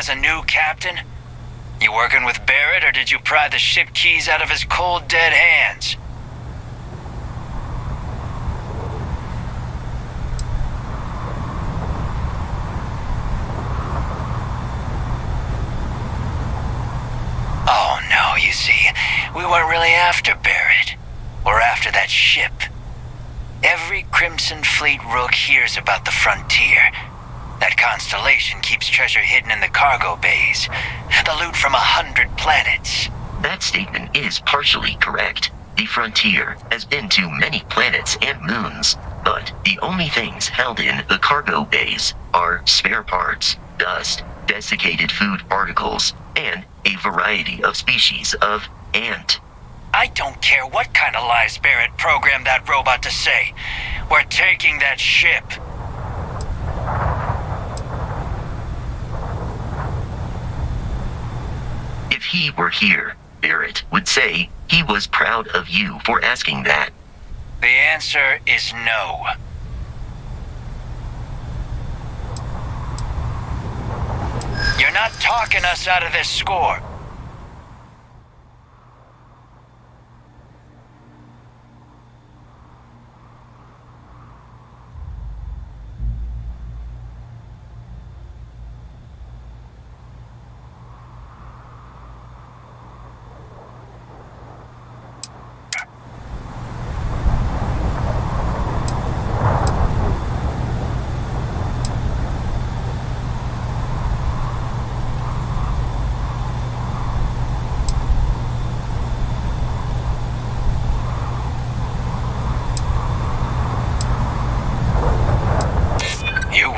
has a new captain? You working with Barrett, or did you pry the ship keys out of his cold, dead hands? Oh, no, you see, we weren't really after Barrett. We're after that ship. Every Crimson Fleet rook hears about the frontier. That constellation keeps treasure hidden in the cargo bays. The loot from 100 planets. That statement is partially correct. The frontier has been to many planets and moons, but the only things held in the cargo bays are spare parts, dust, desiccated food particles, and a variety of species of ant. I don't care what kind of lies Barrett programmed that robot to say. We're taking that ship. If he were here, Barrett would say he was proud of you for asking that. The answer is no. You're not talking us out of this score.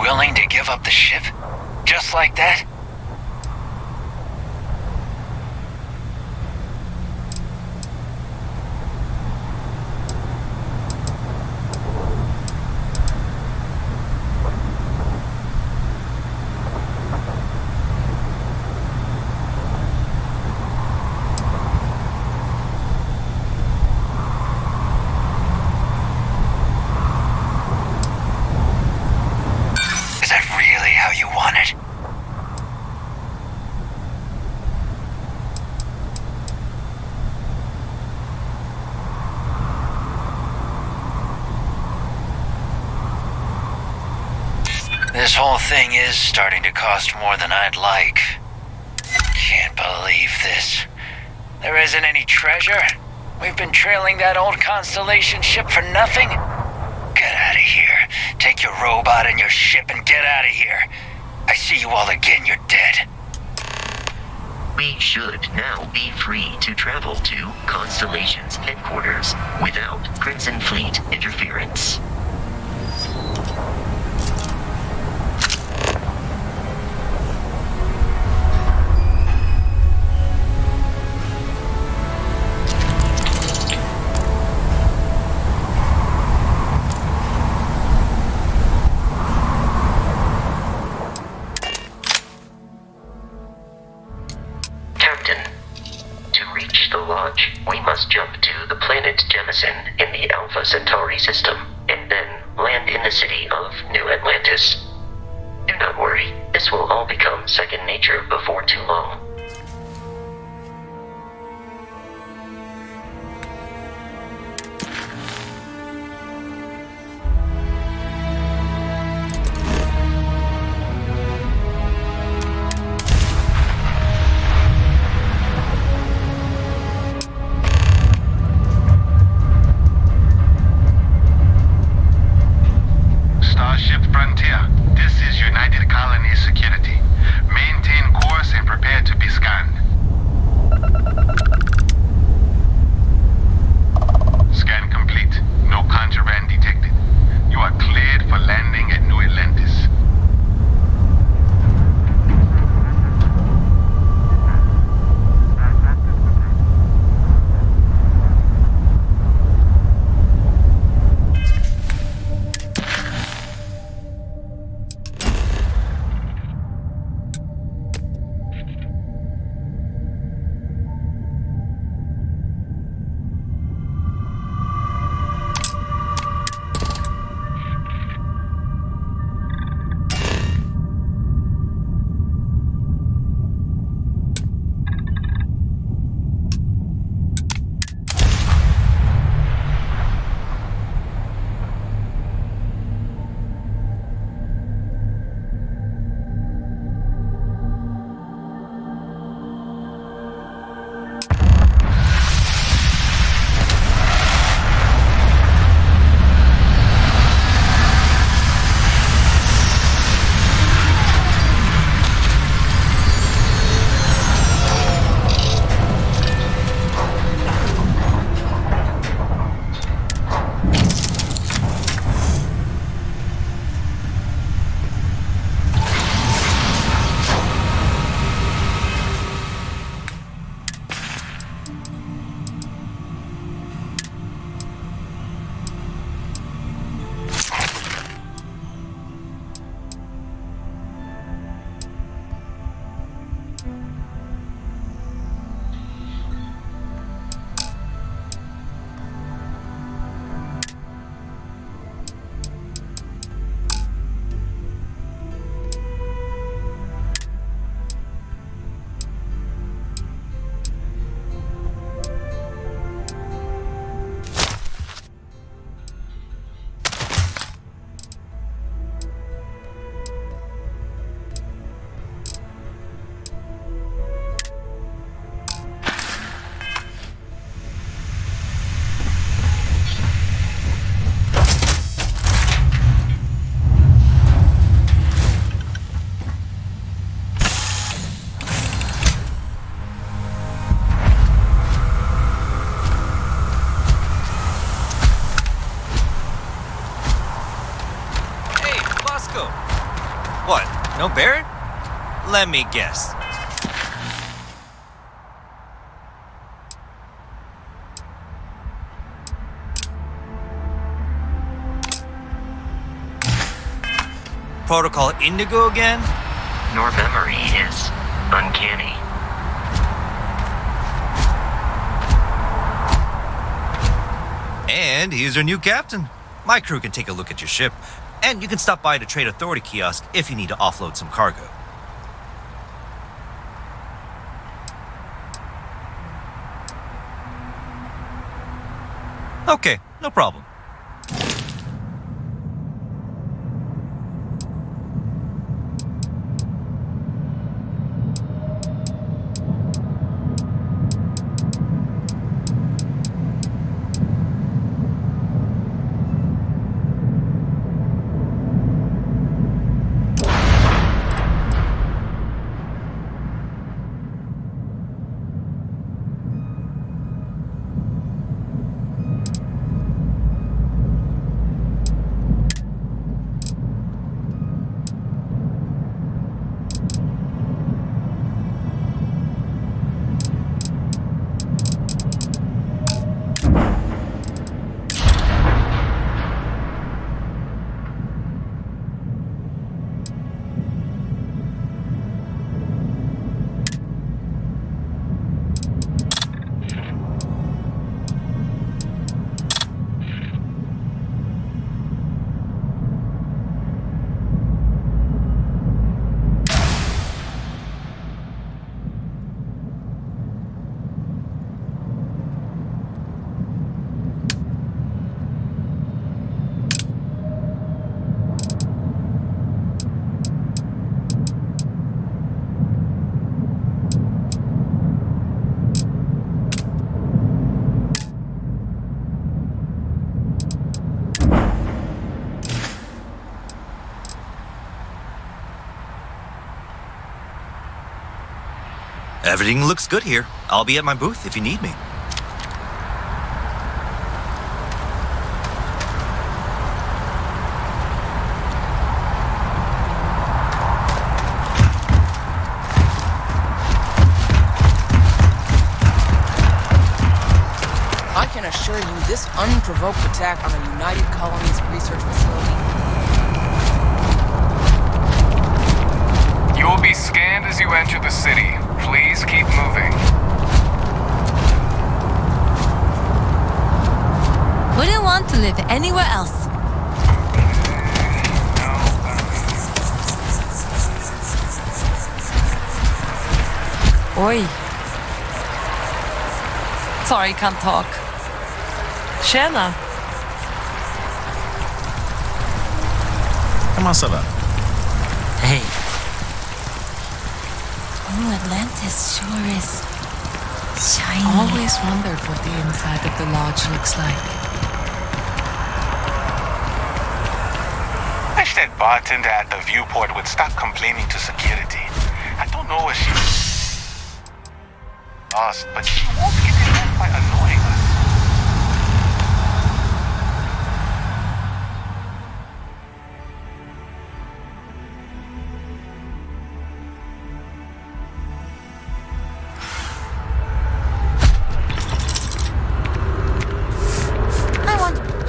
Willing to give up the ship? Just like that? This whole thing is starting to cost more than I'd like. Can't believe this. There isn't any treasure? We've been trailing that old Constellation ship for nothing? Get out of here. Take your robot and your ship and get out of here. I see you all again, you're dead. We should now be free to travel to Constellation's headquarters without Crimson Fleet interference. In the Alpha Centauri system, and then land in the city of New Atlantis. Do not worry, this will all become second nature before too long. Frontier, this is United Colonies Security. Maintain course and prepare to No Barrett? Let me guess. Protocol Indigo again? Your memory is uncanny. And here's our new captain. My crew can take a look at your ship, and you can stop by the Trade Authority kiosk if you need to offload some cargo. Okay, no problem. Everything looks good here. I'll be at my booth if you need me. I can assure you this unprovoked attack on a United Colonies research facility. You will be scanned as you enter the city. Please keep moving. Wouldn't want to live anywhere else. Oj. Sorry, can't talk. Tjena. Comment ça va? Hey. Oh, Atlantis sure is shiny. Always wondered what the inside of the lodge looks like. Wish that bartender at the viewport would stop complaining to security. I don't know if she's lost, but she won't get enough by annoying us.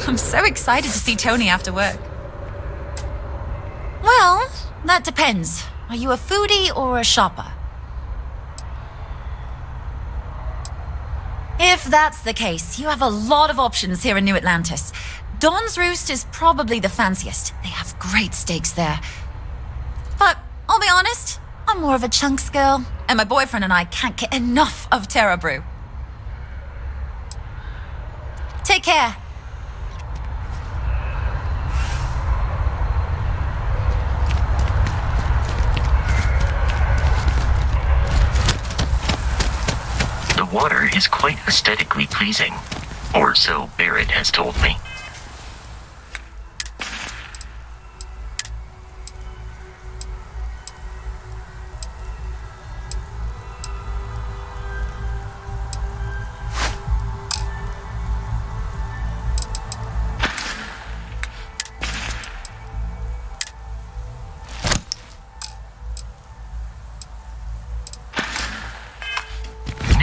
I'm so excited to see Tony after work. Well, that depends. Are you a foodie or a shopper? If that's the case, you have a lot of options here in New Atlantis. Don's Roost is probably the fanciest. They have great steaks there. But I'll be honest, I'm more of a chunks girl, and my boyfriend and I can't get enough of Terra Brew. Take care. The water is quite aesthetically pleasing, or so Barrett has told me.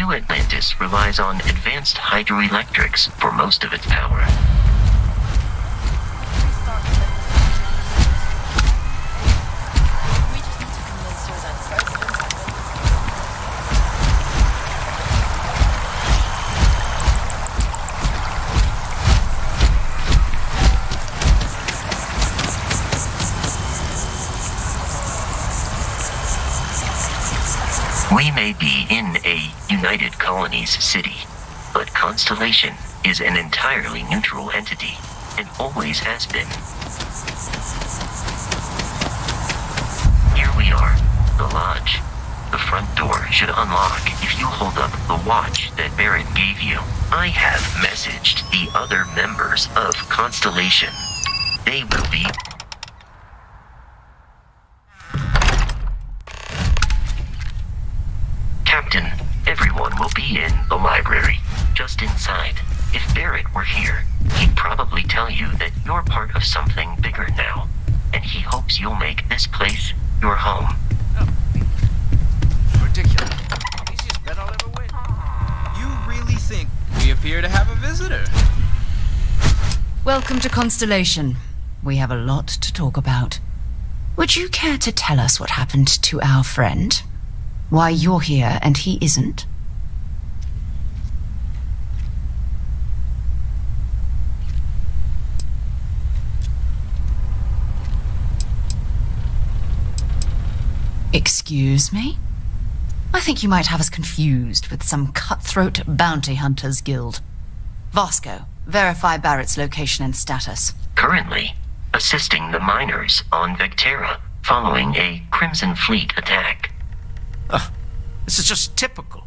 New Atlantis relies on advanced hydroelectrics for most of its power. We may be in a United Colonies city, but Constellation is an entirely neutral entity, and always has been. Here we are, the lodge. The front door should unlock if you hold up the watch that Barrett gave you. I have messaged the other members of Constellation. They will be... Captain, everyone will be in the library, just inside. If Barrett were here, he'd probably tell you that you're part of something bigger now, and he hopes you'll make this place your home. Ridiculous. Easiest bet I'll ever win. You really think we appear to have a visitor? Welcome to Constellation. We have a lot to talk about. Would you care to tell us what happened to our friend? Why you're here and he isn't? Excuse me? I think you might have us confused with some cutthroat bounty hunters guild. Vasco, verify Barrett's location and status. Currently, assisting the miners on Vectera following a Crimson Fleet attack. This is just typical.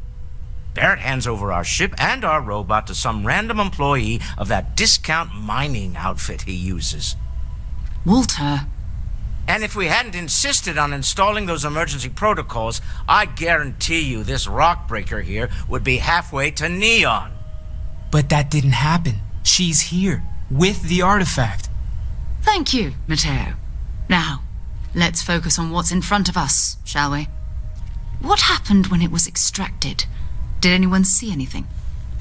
Barrett hands over our ship and our robot to some random employee of that discount mining outfit he uses. Walter. And if we hadn't insisted on installing those emergency protocols, I guarantee you this rock breaker here would be halfway to Neon. But that didn't happen. She's here, with the artifact. Thank you, Matteo. Now, let's focus on what's in front of us, shall we? What happened when it was extracted? Did anyone see anything?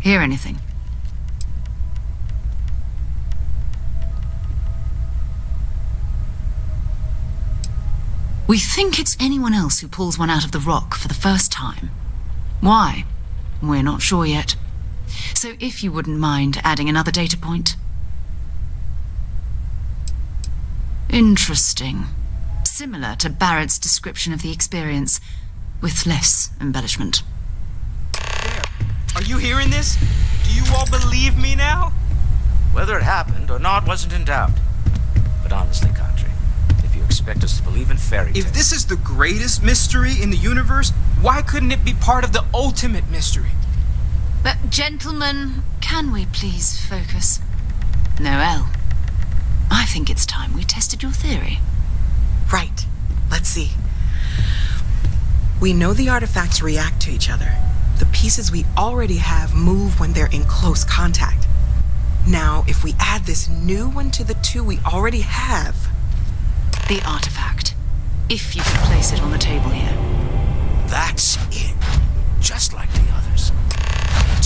Hear anything? We think it's anyone else who pulls one out of the rock for the first time. Why? We're not sure yet. So if you wouldn't mind adding another data point. Interesting. Similar to Barrett's description of the experience, with less embellishment. There. Are you hearing this? Do you all believe me now? Whether it happened or not wasn't in doubt. But honestly, Country, if you expect us to believe in fairy tales... If this is the greatest mystery in the universe, why couldn't it be part of the ultimate mystery? But gentlemen, can we please focus? Noelle, I think it's time we tested your theory. Right. Let's see. We know the artifacts react to each other. The pieces we already have move when they're in close contact. Now, if we add this new one to the two we already have... The artifact. If you could place it on the table here. That's it. Just like the others.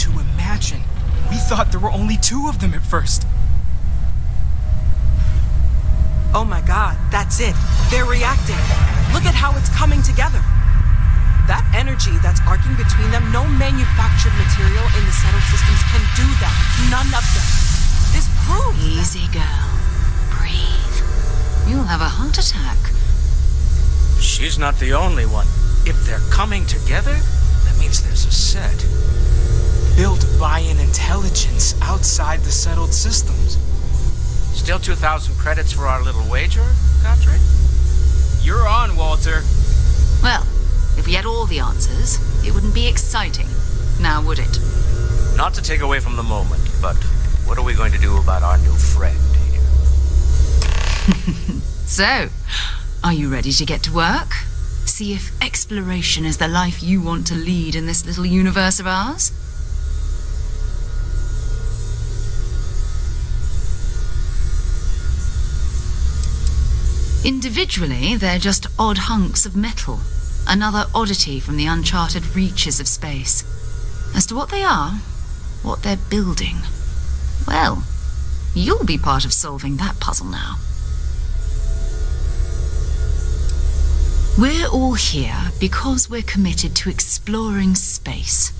To imagine. We thought there were only two of them at first. Oh my god, that's it. They're reacting. Look at how it's coming together. That energy that's arcing between them, no manufactured material in the settled systems can do that. None of them. This proves Easy, girl. Breathe. You'll have a heart attack. She's not the only one. If they're coming together, that means there's a set. Built by an intelligence outside the settled systems. Still 2,000 credits for our little wager, Country? You're on, Walter. Well, if we had all the answers, it wouldn't be exciting, now would it? Not to take away from the moment, but what are we going to do about our new friend here? So, are you ready to get to work? See if exploration is the life you want to lead in this little universe of ours? Individually, they're just odd hunks of metal. Another oddity from the uncharted reaches of space. As to what they are, what they're building, well, you'll be part of solving that puzzle now. We're all here because we're committed to exploring space.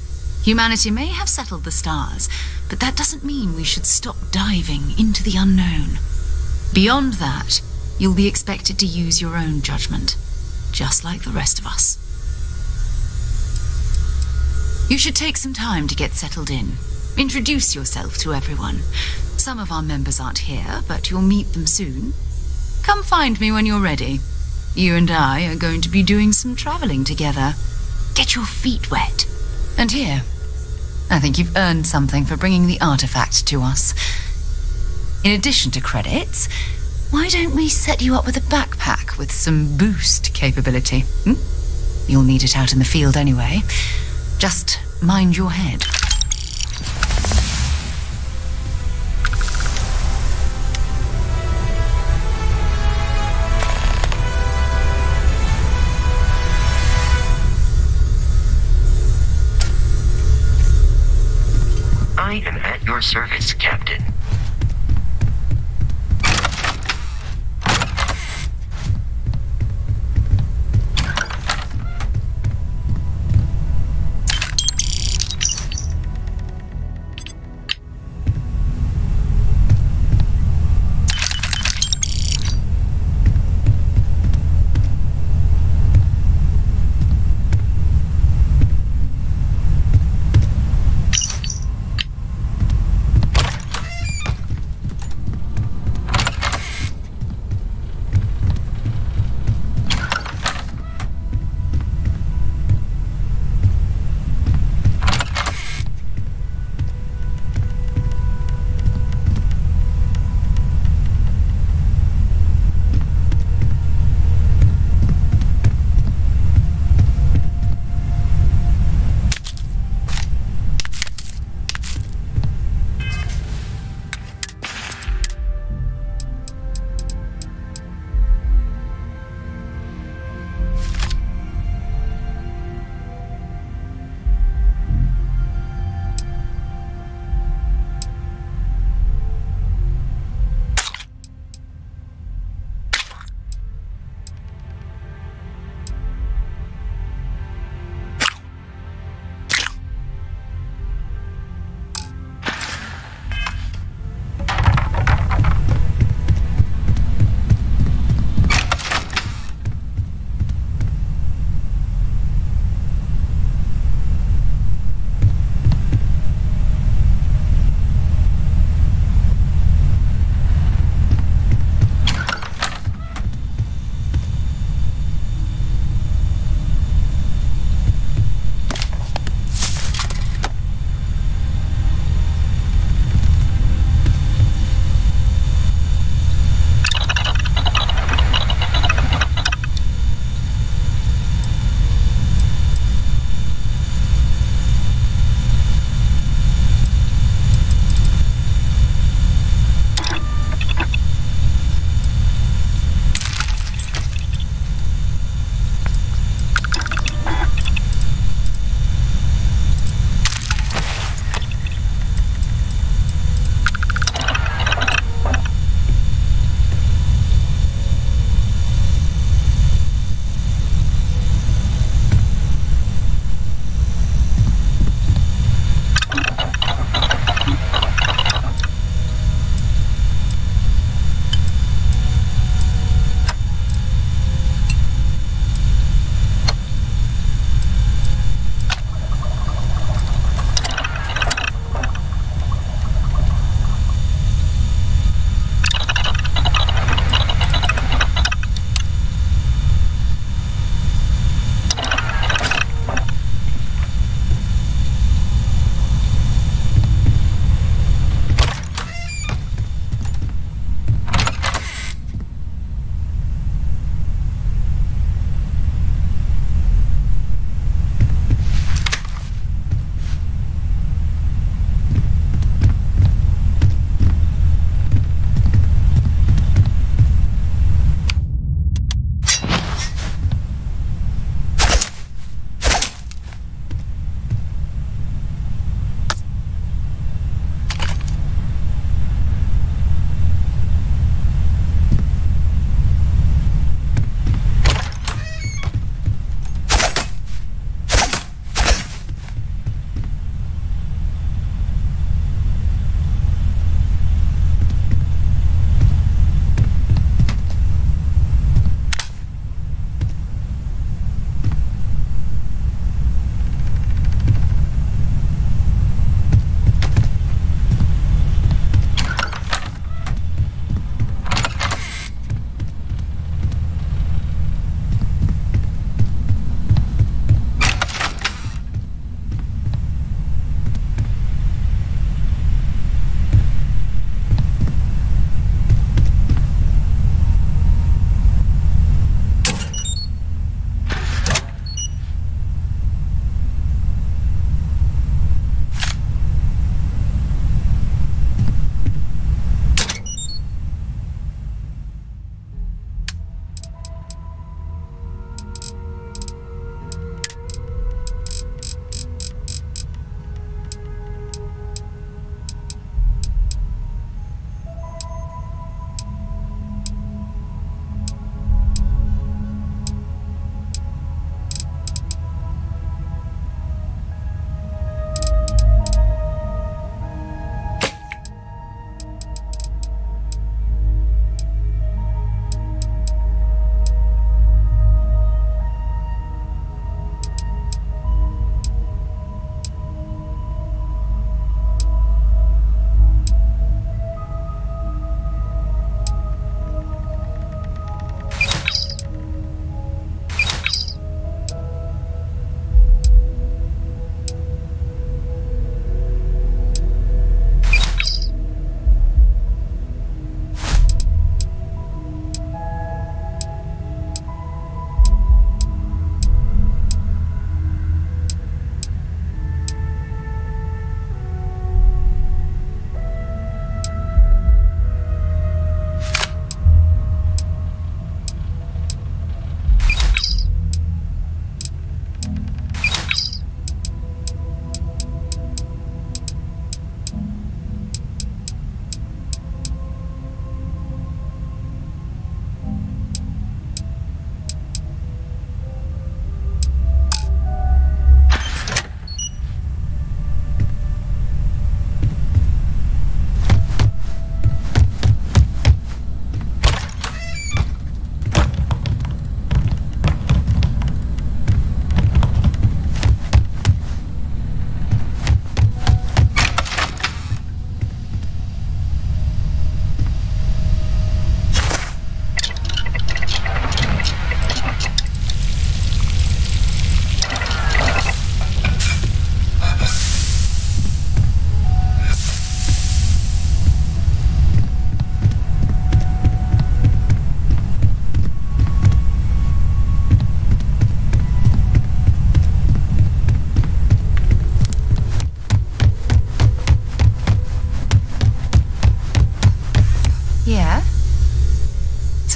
Humanity may have settled the stars, but that doesn't mean we should stop diving into the unknown. Beyond that, you'll be expected to use your own judgment, just like the rest of us. You should take some time to get settled in. Introduce yourself to everyone. Some of our members aren't here, but you'll meet them soon. Come find me when you're ready. You and I are going to be doing some traveling together. Get your feet wet. And here, I think you've earned something for bringing the artifact to us. In addition to credits, why don't we set you up with a backpack with some boost capability? You'll need it out in the field anyway. Just mind your head. I am at your service, Captain.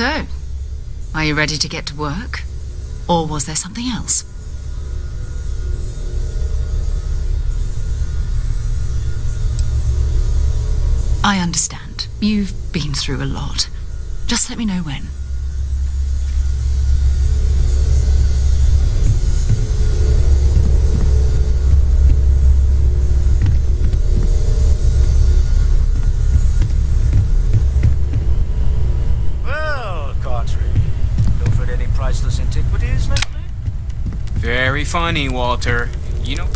So, are you ready to get to work? Or was there something else? I understand. You've been through a lot. Just let me know when. Well, Cartry, pilfered any priceless antiquities lately? Very funny, Walter. You know...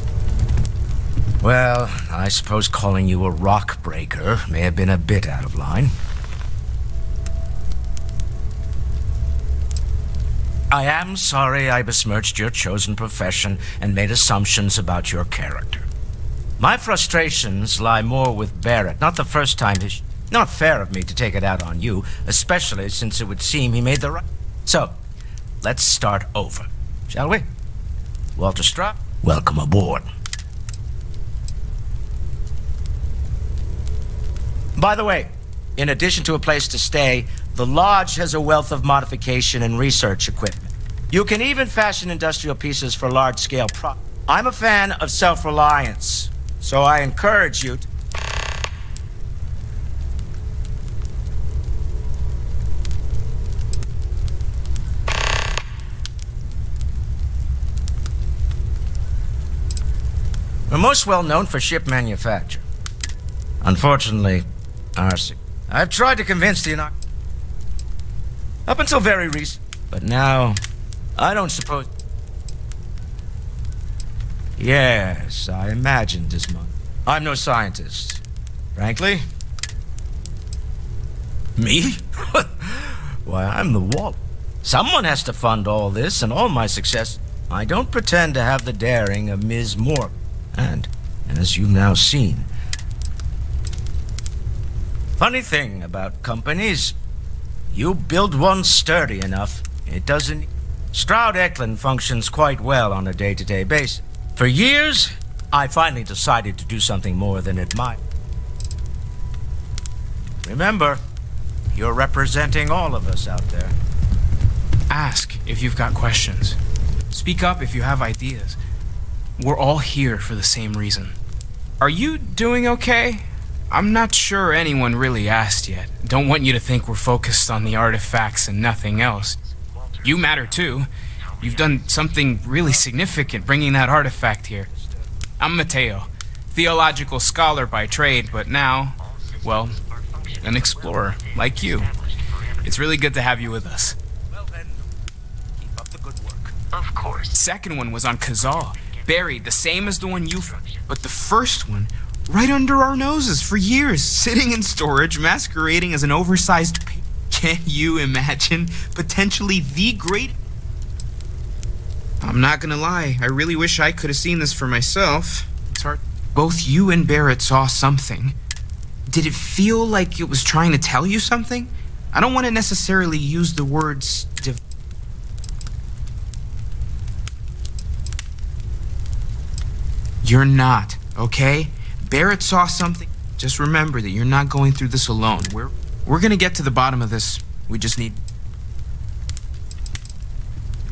Well, I suppose calling you a rock breaker may have been a bit out of line. I am sorry I besmirched your chosen profession and made assumptions about your character. My frustrations lie more with Barrett. Not the first time. Not fair of me to take it out on you, especially since it would seem he made the right... So, let's start over, shall we? Walter Straub, welcome aboard. By the way, in addition to a place to stay, the Lodge has a wealth of modification and research equipment. You can even fashion industrial pieces for large-scale I'm a fan of self-reliance, so I encourage you to... We're most well known for ship manufacture. Unfortunately, I've tried to convince the up until very recent, but now I don't suppose. Yes, I imagined as much. I'm no scientist, frankly. Me? Why, I'm the Walt. Someone has to fund all this and all my success. I don't pretend to have the daring of Ms. Moore, and as you've now seen. Funny thing about companies, you build one sturdy enough, it doesn't... Stroud-Eklund functions quite well on a day-to-day basis. For years, I finally decided to do something more than admire. Remember, you're representing all of us out there. Ask if you've got questions. Speak up if you have ideas. We're all here for the same reason. Are you doing okay? I'm not sure anyone really asked yet. Don't want you to think we're focused on the artifacts and nothing else. You matter too. You've done something really significant bringing that artifact here. I'm Mateo, theological scholar by trade, but now, well, an explorer like you. It's really good to have you with us. Well then, keep up the good work. Of course. Second one was on Kazal, buried the same as the one you found. But the first one, right under our noses for years, sitting in storage, masquerading as an oversized... Can you imagine? Potentially the great... I'm not gonna lie, I really wish I could have seen this for myself. It's hard. Both you and Barrett saw something. Did it feel like it was trying to tell you something? I don't want to necessarily use the words... You're not, okay? Barrett saw something. Just remember that you're not going through this alone. We're gonna get to the bottom of this. We just need...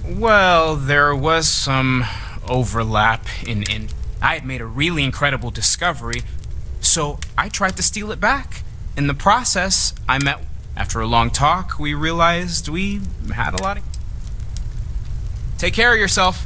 Well, there was some overlap in... I had made a really incredible discovery, so I tried to steal it back. In the process, I met... After a long talk, we realized we had a lot of... Take care of yourself.